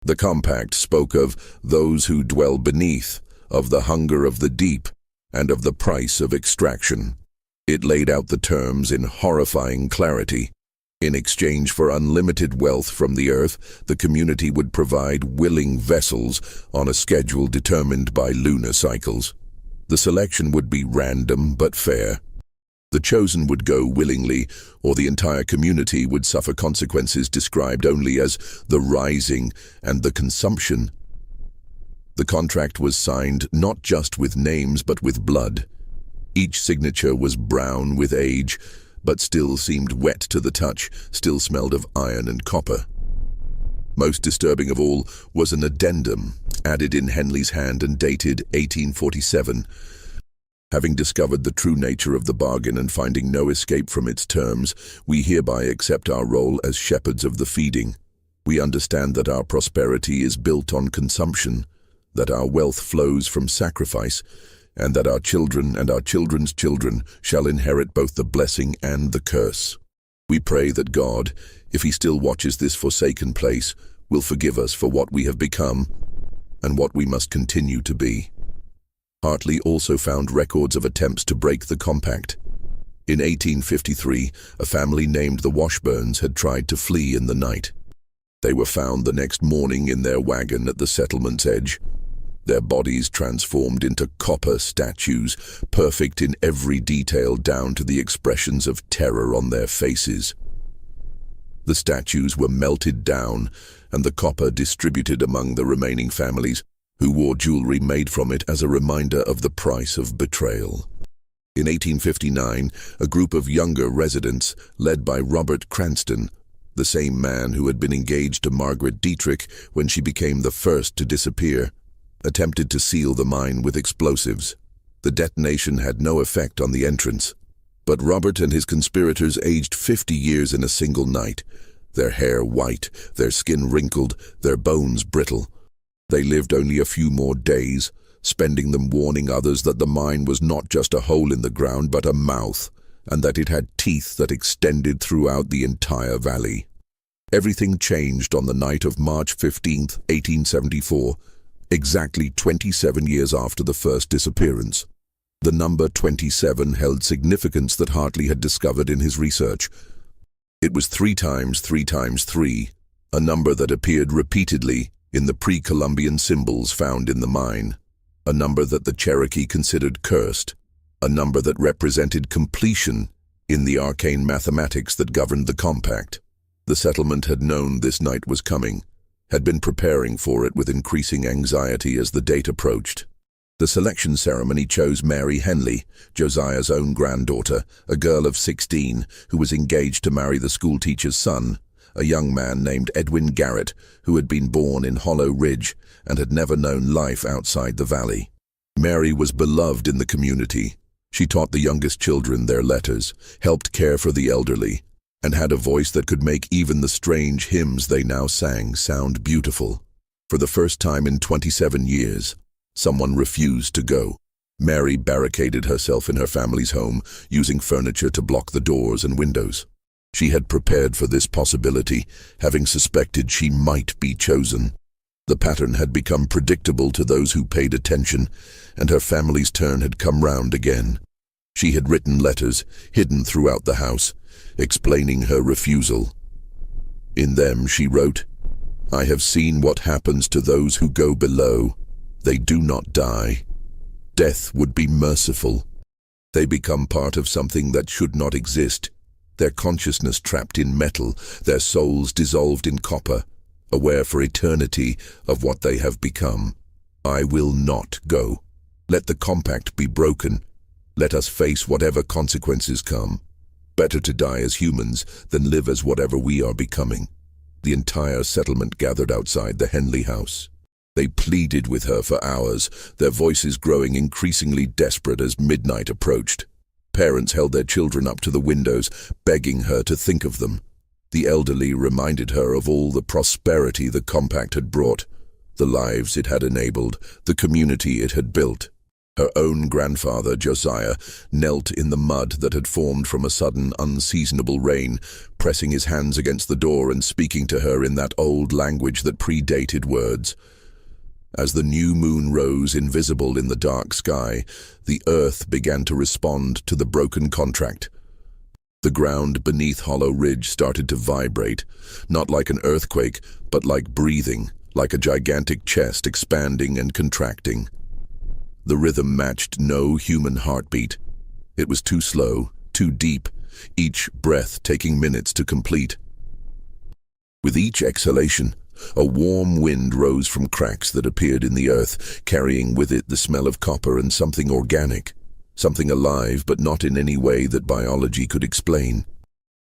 The compact spoke of those who dwell beneath, of the hunger of the deep, and of the price of extraction. It laid out the terms in horrifying clarity. In exchange for unlimited wealth from the earth, the community would provide willing vessels on a schedule determined by lunar cycles. The selection would be random but fair. The chosen would go willingly, or the entire community would suffer consequences described only as the rising and the consumption. The contract was signed not just with names but with blood. Each signature was brown with age, but still seemed wet to the touch, still smelled of iron and copper. Most disturbing of all was an addendum, added in Henley's hand and dated 1847. Having discovered the true nature of the bargain and finding no escape from its terms, we hereby accept our role as shepherds of the feeding. We understand that our prosperity is built on consumption, that our wealth flows from sacrifice, and that our children and our children's children shall inherit both the blessing and the curse. We pray that God, if He still watches this forsaken place, will forgive us for what we have become and what we must continue to be. Hartley also found records of attempts to break the compact. In 1853, a family named the Washburns had tried to flee in the night. They were found the next morning in their wagon at the settlement's edge, their bodies transformed into copper statues, perfect in every detail down to the expressions of terror on their faces. The statues were melted down and the copper distributed among the remaining families, who wore jewelry made from it as a reminder of the price of betrayal. In 1859, a group of younger residents, led by Robert Cranston, the same man who had been engaged to Margaret Dietrich when she became the first to disappear, attempted to seal the mine with explosives. The detonation had no effect on the entrance, but Robert and his conspirators aged 50 years in a single night, their hair white, their skin wrinkled, their bones brittle. They lived only a few more days, spending them warning others that the mine was not just a hole in the ground but a mouth, and that it had teeth that extended throughout the entire valley. Everything changed on the night of March 15, 1874, exactly 27 years after the first disappearance. The number 27 held significance that Hartley had discovered in his research. It was 3 times 3 times 3, a number that appeared repeatedly in the pre-Columbian symbols found in the mine, a number that the Cherokee considered cursed, a number that represented completion in the arcane mathematics that governed the compact. The settlement had known this night was coming, had been preparing for it with increasing anxiety as the date approached. The selection ceremony chose Mary Henley, Josiah's own granddaughter, a girl of 16 who was engaged to marry the schoolteacher's son, a young man named Edwin Garrett, who had been born in Hollow Ridge and had never known life outside the valley. Mary was beloved in the community. She taught the youngest children their letters, helped care for the elderly, and had a voice that could make even the strange hymns they now sang sound beautiful. For the first time in 27 years, someone refused to go. Mary barricaded herself in her family's home, using furniture to block the doors and windows. She had prepared for this possibility, having suspected she might be chosen. The pattern had become predictable to those who paid attention, and her family's turn had come round again. She had written letters, hidden throughout the house, explaining her refusal. In them she wrote, "I have seen what happens to those who go below. They do not die. Death would be merciful. They become part of something that should not exist, their consciousness trapped in metal, their souls dissolved in copper, aware for eternity of what they have become. I will not go. Let the compact be broken. Let us face whatever consequences come. Better to die as humans than live as whatever we are becoming." The entire settlement gathered outside the Henley house. They pleaded with her for hours, their voices growing increasingly desperate as midnight approached. Parents held their children up to the windows, begging her to think of them. The elderly reminded her of all the prosperity the compact had brought, the lives it had enabled, the community it had built. Her own grandfather, Josiah, knelt in the mud that had formed from a sudden, unseasonable rain, pressing his hands against the door and speaking to her in that old language that predated words. As the new moon rose invisible in the dark sky, the earth began to respond to the broken contract. The ground beneath Hollow Ridge started to vibrate, not like an earthquake, but like breathing, like a gigantic chest expanding and contracting. The rhythm matched no human heartbeat. It was too slow, too deep, each breath taking minutes to complete. With each exhalation, a warm wind rose from cracks that appeared in the earth, carrying with it the smell of copper and something organic, something alive but not in any way that biology could explain.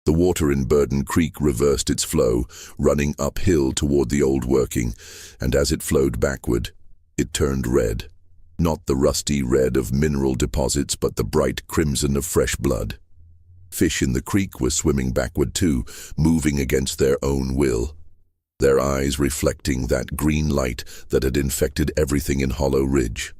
The water in Burden Creek reversed its flow, running uphill toward the old working, and as it flowed backward, it turned red. Not the rusty red of mineral deposits, but the bright crimson of fresh blood. Fish in the creek were swimming backward too, moving against their own will, their eyes reflecting that green light that had infected everything in Hollow Ridge.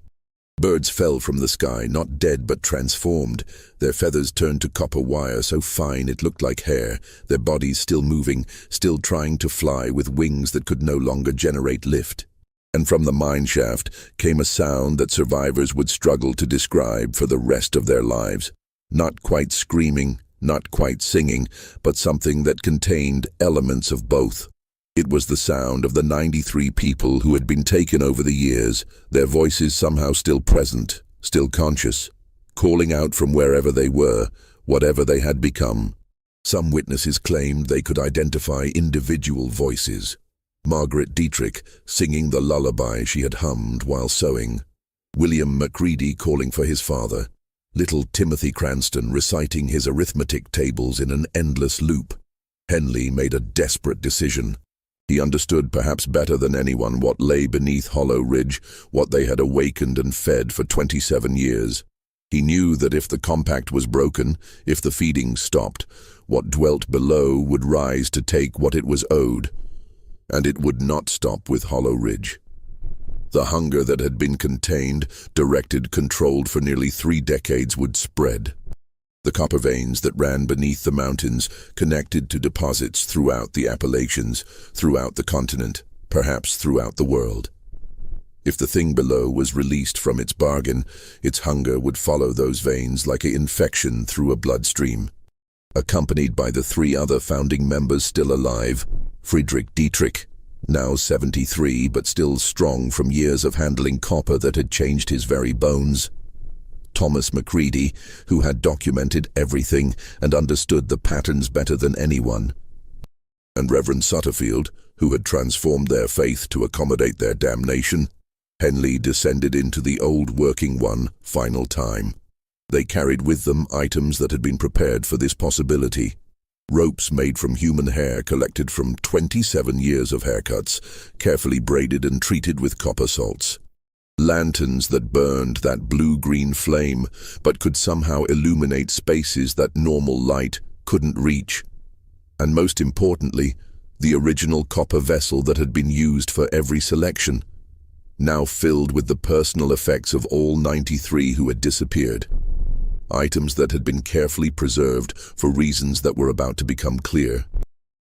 Birds fell from the sky, not dead but transformed, their feathers turned to copper wire so fine it looked like hair, their bodies still moving, still trying to fly with wings that could no longer generate lift. And from the mine shaft came a sound that survivors would struggle to describe for the rest of their lives. Not quite screaming, not quite singing, but something that contained elements of both. It was the sound of the 93 people who had been taken over the years, their voices somehow still present, still conscious, calling out from wherever they were, whatever they had become. Some witnesses claimed they could identify individual voices. Margaret Dietrich singing the lullaby she had hummed while sewing, William Macready calling for his father, little Timothy Cranston reciting his arithmetic tables in an endless loop. Henley made a desperate decision. He understood perhaps better than anyone what lay beneath Hollow Ridge, what they had awakened and fed for 27 years. He knew that if the compact was broken, if the feeding stopped, what dwelt below would rise to take what it was owed. And it would not stop with Hollow Ridge. The hunger that had been contained, directed, controlled for nearly 3 decades would spread. The copper veins that ran beneath the mountains connected to deposits throughout the Appalachians, throughout the continent, perhaps throughout the world. If the thing below was released from its bargain, its hunger would follow those veins like an infection through a bloodstream. Accompanied by the 3 other founding members still alive, Friedrich Dietrich, now 73 but still strong from years of handling copper that had changed his very bones, Thomas Macready, who had documented everything and understood the patterns better than anyone, and Reverend Sutterfield, who had transformed their faith to accommodate their damnation. Henley descended into the old working one final time. They carried with them items that had been prepared for this possibility. Ropes made from human hair collected from 27 years of haircuts, carefully braided and treated with copper salts. Lanterns that burned that blue-green flame, but could somehow illuminate spaces that normal light couldn't reach. And most importantly, the original copper vessel that had been used for every selection, now filled with the personal effects of all 93 who had disappeared. Items that had been carefully preserved for reasons that were about to become clear.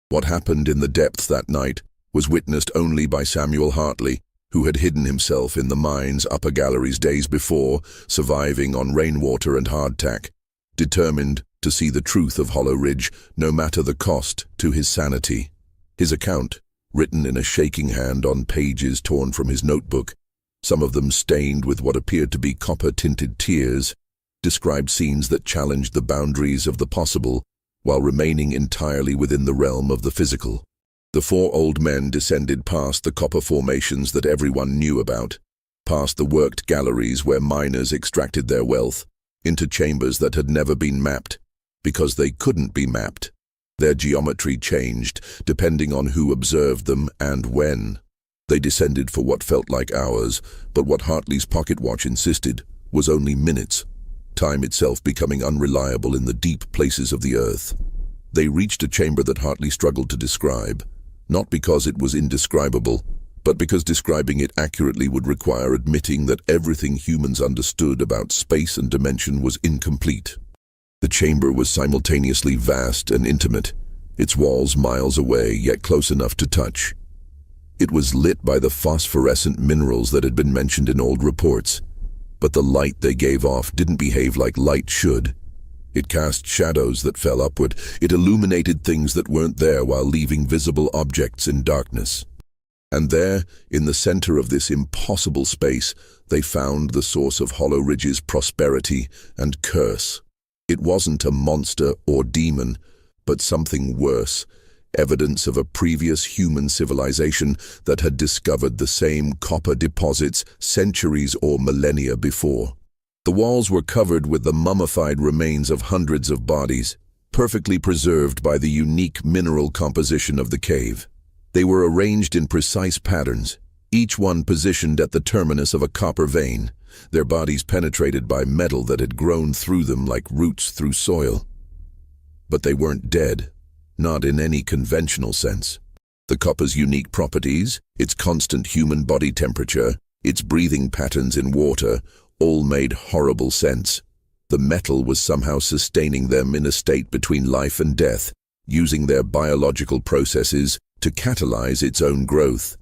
What happened in the depths that night was witnessed only by Samuel Hartley, who had hidden himself in the mine's upper galleries days before, surviving on rainwater and hardtack, determined to see the truth of Hollow Ridge, no matter the cost to his sanity. His account, written in a shaking hand on pages torn from his notebook, some of them stained with what appeared to be copper-tinted tears, described scenes that challenged the boundaries of the possible while remaining entirely within the realm of the physical. The four old men descended past the copper formations that everyone knew about, past the worked galleries where miners extracted their wealth, into chambers that had never been mapped, because they couldn't be mapped. Their geometry changed, depending on who observed them and when. They descended for what felt like hours, but what Hartley's pocket watch insisted was only minutes, time itself becoming unreliable in the deep places of the earth. They reached a chamber that Hartley struggled to describe, not because it was indescribable, but because describing it accurately would require admitting that everything humans understood about space and dimension was incomplete. The chamber was simultaneously vast and intimate, its walls miles away yet close enough to touch. It was lit by the phosphorescent minerals that had been mentioned in old reports, but the light they gave off didn't behave like light should. It cast shadows that fell upward. It illuminated things that weren't there while leaving visible objects in darkness. And there, in the center of this impossible space, they found the source of Hollow Ridge's prosperity and curse. It wasn't a monster or demon, but something worse, evidence of a previous human civilization that had discovered the same copper deposits centuries or millennia before. The walls were covered with the mummified remains of hundreds of bodies, perfectly preserved by the unique mineral composition of the cave. They were arranged in precise patterns, each one positioned at the terminus of a copper vein, their bodies penetrated by metal that had grown through them like roots through soil. But they weren't dead, not in any conventional sense. The copper's unique properties, its constant human body temperature, its breathing patterns in water, all made horrible sense. The metal was somehow sustaining them in a state between life and death, using their biological processes to catalyze its own growth.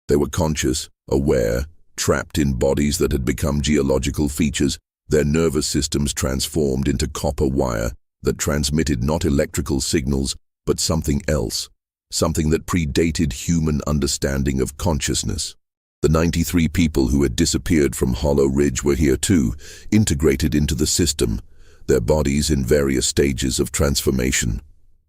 They were conscious, aware, trapped in bodies that had become geological features, their nervous systems transformed into copper wire that transmitted not electrical signals, but something else, something that predated human understanding of consciousness. The 93 people who had disappeared from Hollow Ridge were here too, integrated into the system, their bodies in various stages of transformation.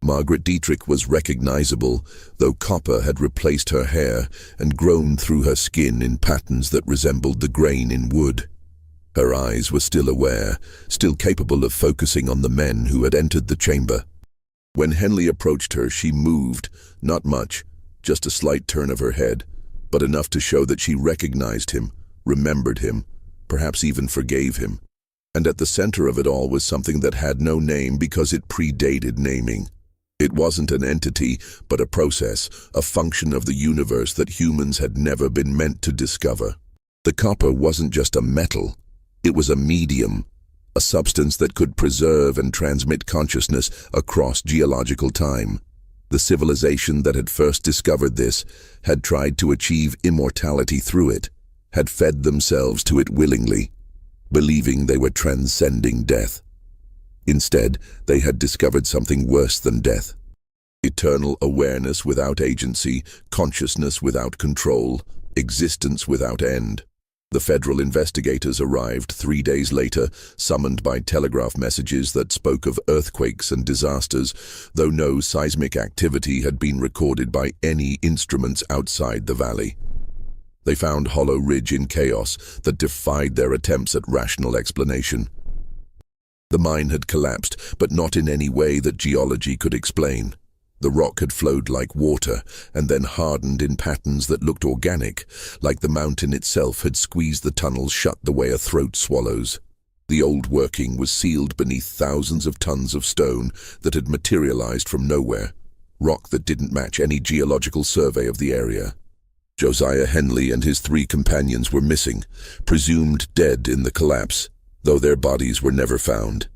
Margaret Dietrich was recognizable, though copper had replaced her hair and grown through her skin in patterns that resembled the grain in wood. Her eyes were still aware, still capable of focusing on the men who had entered the chamber. When Henley approached her, she moved, not much, just a slight turn of her head, but enough to show that she recognized him, remembered him, perhaps even forgave him. And at the center of it all was something that had no name because it predated naming. It wasn't an entity, but a process, a function of the universe that humans had never been meant to discover. The copper wasn't just a metal, it was a medium, a substance that could preserve and transmit consciousness across geological time. The civilization that had first discovered this had tried to achieve immortality through it, had fed themselves to it willingly, believing they were transcending death. Instead, they had discovered something worse than death. Eternal awareness without agency, consciousness without control, existence without end. The federal investigators arrived 3 days later, summoned by telegraph messages that spoke of earthquakes and disasters, though no seismic activity had been recorded by any instruments outside the valley. They found Hollow Ridge in chaos that defied their attempts at rational explanation. The mine had collapsed, but not in any way that geology could explain. The rock had flowed like water, and then hardened in patterns that looked organic, like the mountain itself had squeezed the tunnels shut the way a throat swallows. The old working was sealed beneath thousands of tons of stone that had materialized from nowhere, rock that didn't match any geological survey of the area. Josiah Henley and his 3 companions were missing, presumed dead in the collapse, though their bodies were never found.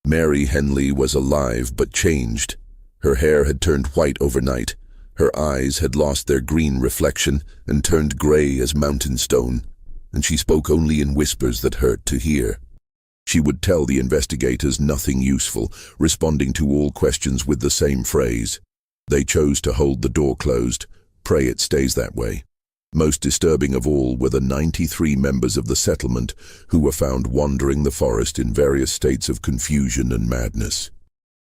Mary Henley was alive but changed. Her hair had turned white overnight. Her eyes had lost their green reflection and turned gray as mountain stone, and she spoke only in whispers that hurt to hear. She would tell the investigators nothing useful, responding to all questions with the same phrase. They chose to hold the door closed. Pray it stays that way. Most disturbing of all were the 93 members of the settlement who were found wandering the forest in various states of confusion and madness.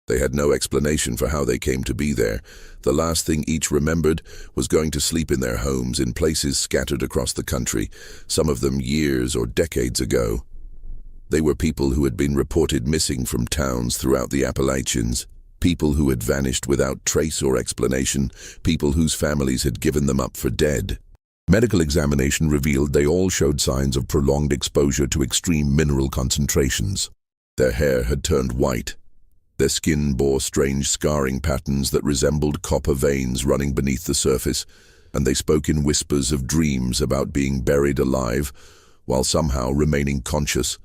They had no explanation for how they came to be there. The last thing each remembered was going to sleep in their homes in places scattered across the country, some of them years or decades ago. They were people who had been reported missing from towns throughout the Appalachians, people who had vanished without trace or explanation, people whose families had given them up for dead. Medical examination revealed they all showed signs of prolonged exposure to extreme mineral concentrations. Their hair had turned white. Their skin bore strange scarring patterns that resembled copper veins running beneath the surface, and they spoke in whispers of dreams about being buried alive, while somehow remaining conscious,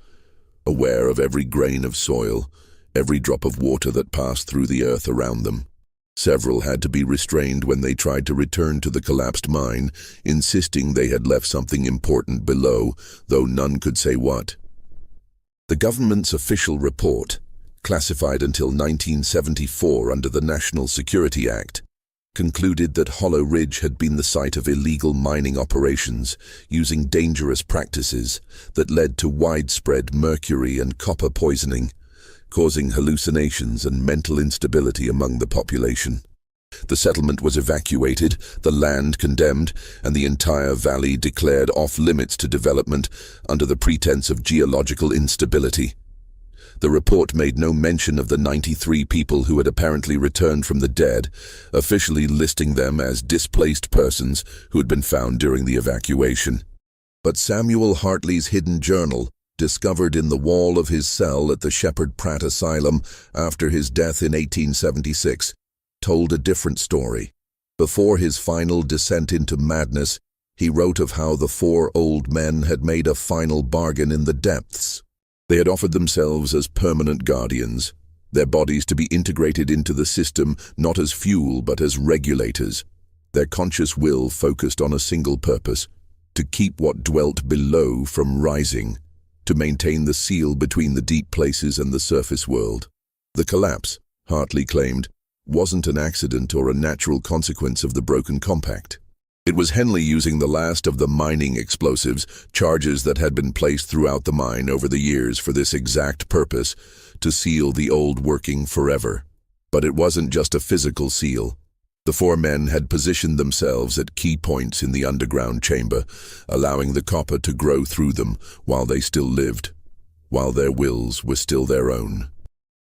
aware of every grain of soil, every drop of water that passed through the earth around them. Several had to be restrained when they tried to return to the collapsed mine, insisting they had left something important below, though none could say what. The government's official report, classified until 1974 under the National Security Act, concluded that Hollow Ridge had been the site of illegal mining operations using dangerous practices that led to widespread mercury and copper poisoning, causing hallucinations and mental instability among the population. The settlement was evacuated, the land condemned, and the entire valley declared off-limits to development under the pretense of geological instability. The report made no mention of the 93 people who had apparently returned from the dead, officially listing them as displaced persons who had been found during the evacuation. But Samuel Hartley's hidden journal, discovered in the wall of his cell at the Shepherd Pratt Asylum after his death in 1876, told a different story. Before his final descent into madness, he wrote of how the 4 old men had made a final bargain in the depths. They had offered themselves as permanent guardians, their bodies to be integrated into the system not as fuel but as regulators, their conscious will focused on a single purpose: to keep what dwelt below from rising, to maintain the seal between the deep places and the surface world. The collapse, Hartley claimed, wasn't an accident or a natural consequence of the broken compact. It was Henley using the last of the mining explosives, charges that had been placed throughout the mine over the years for this exact purpose, to seal the old working forever. But it wasn't just a physical seal. The 4 men had positioned themselves at key points in the underground chamber, allowing the copper to grow through them while they still lived, while their wills were still their own.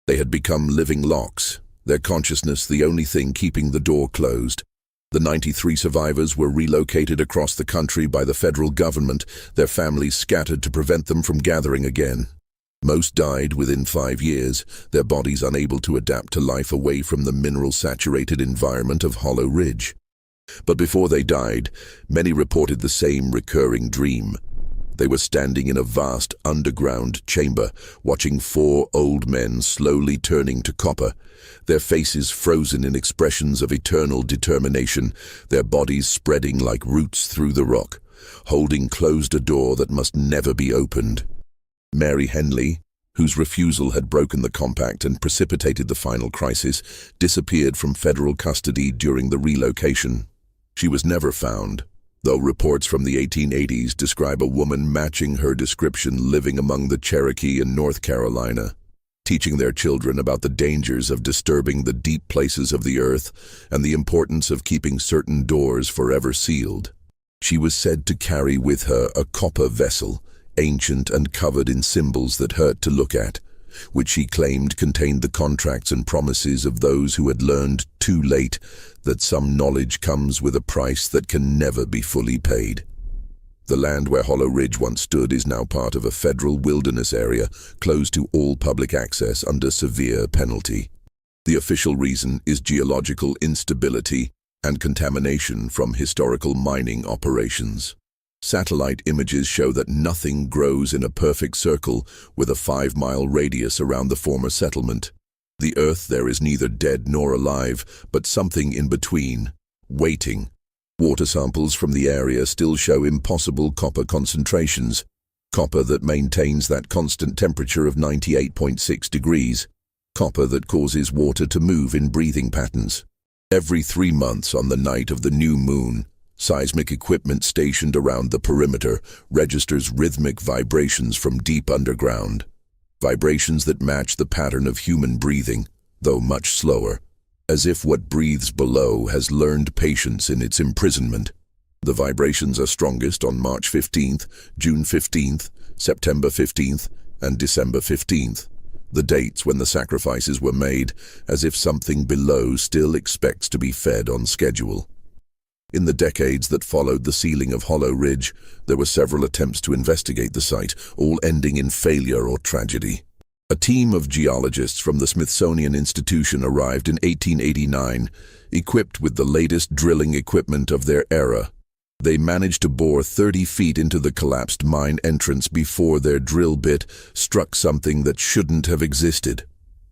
They had become living locks, their consciousness the only thing keeping the door closed. The 93 survivors were relocated across the country by the federal government, their families scattered to prevent them from gathering again. Most died within 5 years, their bodies unable to adapt to life away from the mineral-saturated environment of Hollow Ridge. But before they died, many reported the same recurring dream. They were standing in a vast underground chamber, watching 4 old men slowly turning to copper, their faces frozen in expressions of eternal determination, their bodies spreading like roots through the rock, holding closed a door that must never be opened. Mary Henley, whose refusal had broken the compact and precipitated the final crisis, disappeared from federal custody during the relocation. She was never found, though reports from the 1880s describe a woman matching her description living among the Cherokee in North Carolina, teaching their children about the dangers of disturbing the deep places of the earth and the importance of keeping certain doors forever sealed. She was said to carry with her a copper vessel, ancient and covered in symbols that hurt to look at, which she claimed contained the contracts and promises of those who had learned too late that some knowledge comes with a price that can never be fully paid. The land where Hollow Ridge once stood is now part of a federal wilderness area closed to all public access under severe penalty. The official reason is geological instability and contamination from historical mining operations. Satellite images show that nothing grows in a perfect circle with a 5-mile radius around the former settlement. The earth there is neither dead nor alive, but something in between, waiting. Water samples from the area still show impossible copper concentrations, copper that maintains that constant temperature of 98.6 degrees, copper that causes water to move in breathing patterns. Every 3 months on the night of the new moon, seismic equipment stationed around the perimeter registers rhythmic vibrations from deep underground, vibrations that match the pattern of human breathing, though much slower, as if what breathes below has learned patience in its imprisonment. The vibrations are strongest on March 15th, June 15th, September 15th, and December 15th, the dates when the sacrifices were made, as if something below still expects to be fed on schedule. In the decades that followed the sealing of Hollow Ridge, there were several attempts to investigate the site, all ending in failure or tragedy. A team of geologists from the Smithsonian Institution arrived in 1889, equipped with the latest drilling equipment of their era. They managed to bore 30 feet into the collapsed mine entrance before their drill bit struck something that shouldn't have existed.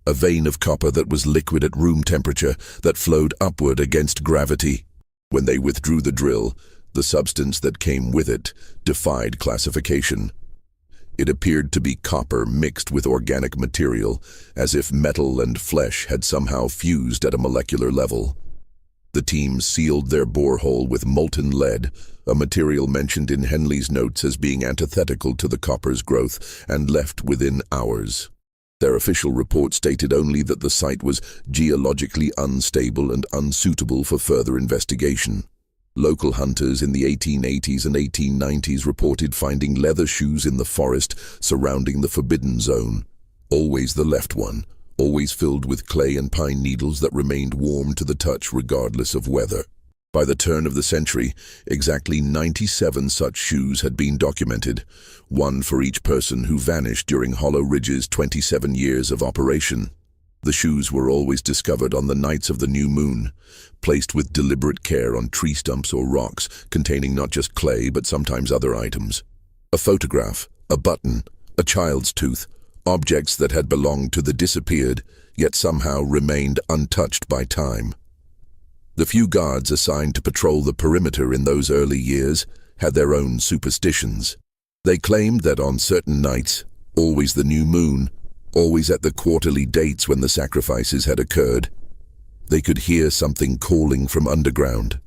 A vein of copper that was liquid at room temperature, that flowed upward against gravity. When they withdrew the drill, the substance that came with it defied classification. It appeared to be copper mixed with organic material, as if metal and flesh had somehow fused at a molecular level. The team sealed their borehole with molten lead, a material mentioned in Henley's notes as being antithetical to the copper's growth, and left within hours. Their official report stated only that the site was geologically unstable and unsuitable for further investigation. Local hunters in the 1880s and 1890s reported finding leather shoes in the forest surrounding the forbidden zone, always the left one, always filled with clay and pine needles that remained warm to the touch regardless of weather. By the turn of the century, exactly 97 such shoes had been documented, one for each person who vanished during Hollow Ridge's 27 years of operation. The shoes were always discovered on the nights of the new moon, placed with deliberate care on tree stumps or rocks containing not just clay but sometimes other items. A photograph, a button, a child's tooth, objects that had belonged to the disappeared, yet somehow remained untouched by time. The few guards assigned to patrol the perimeter in those early years had their own superstitions. They claimed that on certain nights, always the new moon, always at the quarterly dates when the sacrifices had occurred, they could hear something calling from underground.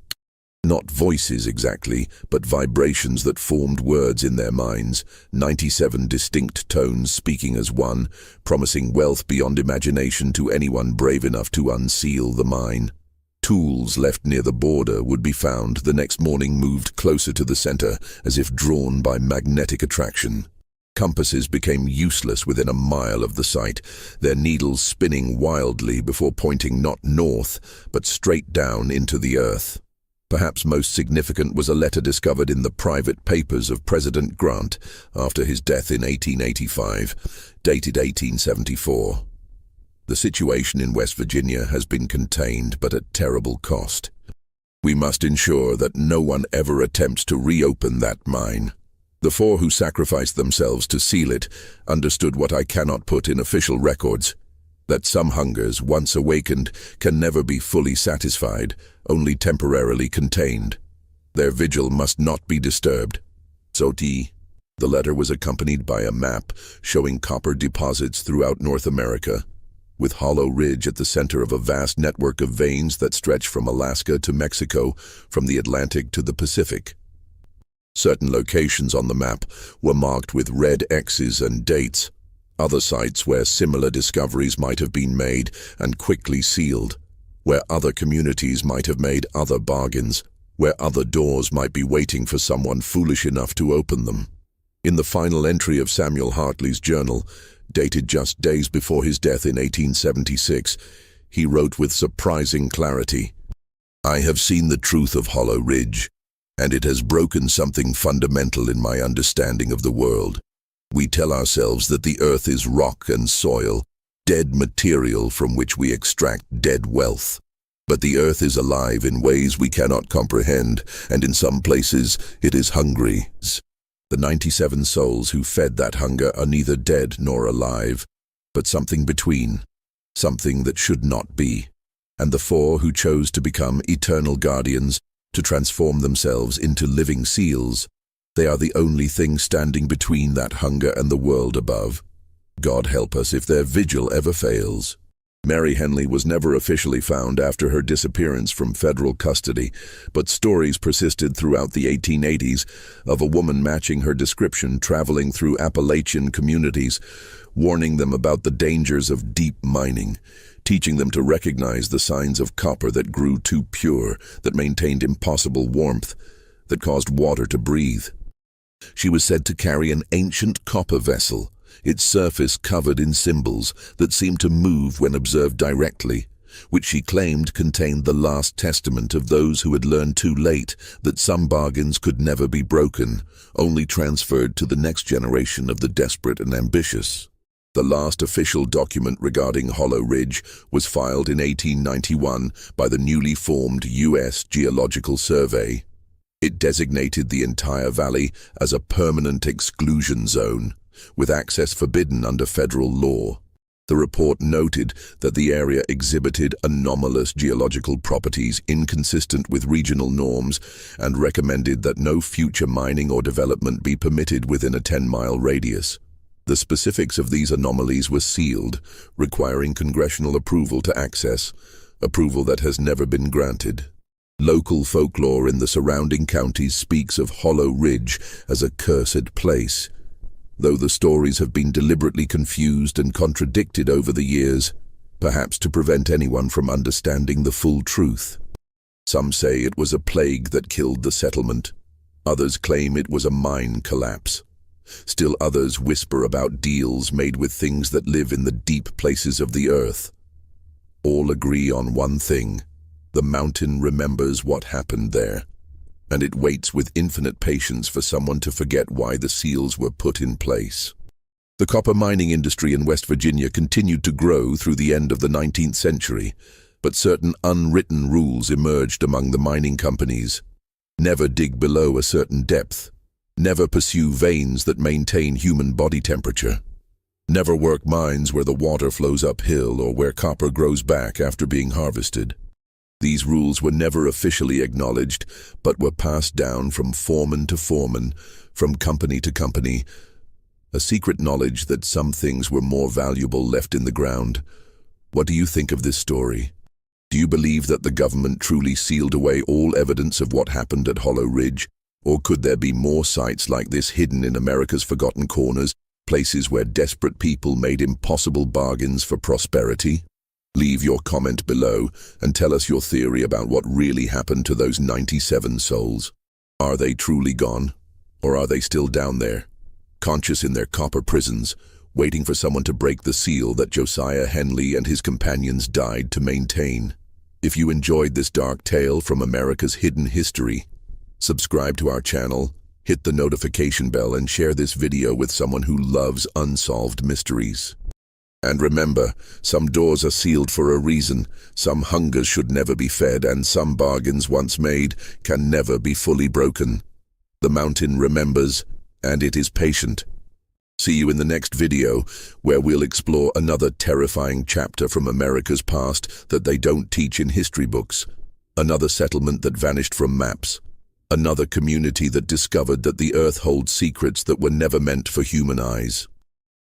Not voices exactly, but vibrations that formed words in their minds, 97 distinct tones speaking as one, promising wealth beyond imagination to anyone brave enough to unseal the mine. Tools left near the border would be found the next morning moved closer to the center, as if drawn by magnetic attraction. Compasses became useless within a mile of the site, their needles spinning wildly before pointing not north, but straight down into the earth. Perhaps most significant was a letter discovered in the private papers of President Grant after his death in 1885, dated 1874. The situation in West Virginia has been contained, but at terrible cost. We must ensure that no one ever attempts to reopen that mine. The 4 who sacrificed themselves to seal it understood what I cannot put in official records, that some hungers, once awakened, can never be fully satisfied, only temporarily contained. Their vigil must not be disturbed. Zoti. The letter was accompanied by a map showing copper deposits throughout North America, with Hollow Ridge at the center of a vast network of veins that stretch from Alaska to Mexico, from the Atlantic to the Pacific. Certain locations on the map were marked with red X's and dates, other sites where similar discoveries might have been made and quickly sealed, where other communities might have made other bargains, where other doors might be waiting for someone foolish enough to open them. In the final entry of Samuel Hartley's journal, dated just days before his death in 1876, he wrote with surprising clarity, "I have seen the truth of Hollow Ridge, and it has broken something fundamental in my understanding of the world. We tell ourselves that the earth is rock and soil, dead material from which we extract dead wealth. But the earth is alive in ways we cannot comprehend, and in some places it is hungry. The 97 souls who fed that hunger are neither dead nor alive, but something between, something that should not be. And the 4 who chose to become eternal guardians, to transform themselves into living seals, they are the only thing standing between that hunger and the world above. God help us if their vigil ever fails." Mary Henley was never officially found after her disappearance from federal custody, but stories persisted throughout the 1880s of a woman matching her description traveling through Appalachian communities, warning them about the dangers of deep mining, teaching them to recognize the signs of copper that grew too pure, that maintained impossible warmth, that caused water to breathe. She was said to carry an ancient copper vessel, its surface covered in symbols that seemed to move when observed directly, which she claimed contained the last testament of those who had learned too late that some bargains could never be broken, only transferred to the next generation of the desperate and ambitious. The last official document regarding Hollow Ridge was filed in 1891 by the newly formed U.S. Geological Survey. It designated the entire valley as a permanent exclusion zone, with access forbidden under federal law. The report noted that the area exhibited anomalous geological properties inconsistent with regional norms and recommended that no future mining or development be permitted within a 10-mile radius. The specifics of these anomalies were sealed, requiring congressional approval to access, approval that has never been granted. Local folklore in the surrounding counties speaks of Hollow Ridge as a cursed place, though the stories have been deliberately confused and contradicted over the years, perhaps to prevent anyone from understanding the full truth. Some say it was a plague that killed the settlement. Others claim it was a mine collapse. Still others whisper about deals made with things that live in the deep places of the earth. All agree on one thing: the mountain remembers what happened there, and it waits with infinite patience for someone to forget why the seals were put in place. The copper mining industry in West Virginia continued to grow through the end of the 19th century, but certain unwritten rules emerged among the mining companies. Never dig below a certain depth. Never pursue veins that maintain human body temperature. Never work mines where the water flows uphill or where copper grows back after being harvested. These rules were never officially acknowledged, but were passed down from foreman to foreman, from company to company. A secret knowledge that some things were more valuable left in the ground. What do you think of this story? Do you believe that the government truly sealed away all evidence of what happened at Hollow Ridge? Or could there be more sites like this hidden in America's forgotten corners, places where desperate people made impossible bargains for prosperity? Leave your comment below and tell us your theory about what really happened to those 97 souls. Are they truly gone? Or are they still down there, conscious in their copper prisons, waiting for someone to break the seal that Josiah Henley and his companions died to maintain? If you enjoyed this dark tale from America's hidden history, subscribe to our channel, hit the notification bell, and share this video with someone who loves unsolved mysteries. And remember, some doors are sealed for a reason, some hungers should never be fed, and some bargains once made can never be fully broken. The mountain remembers, and it is patient. See you in the next video, where we'll explore another terrifying chapter from America's past that they don't teach in history books. Another settlement that vanished from maps. Another community that discovered that the earth holds secrets that were never meant for human eyes.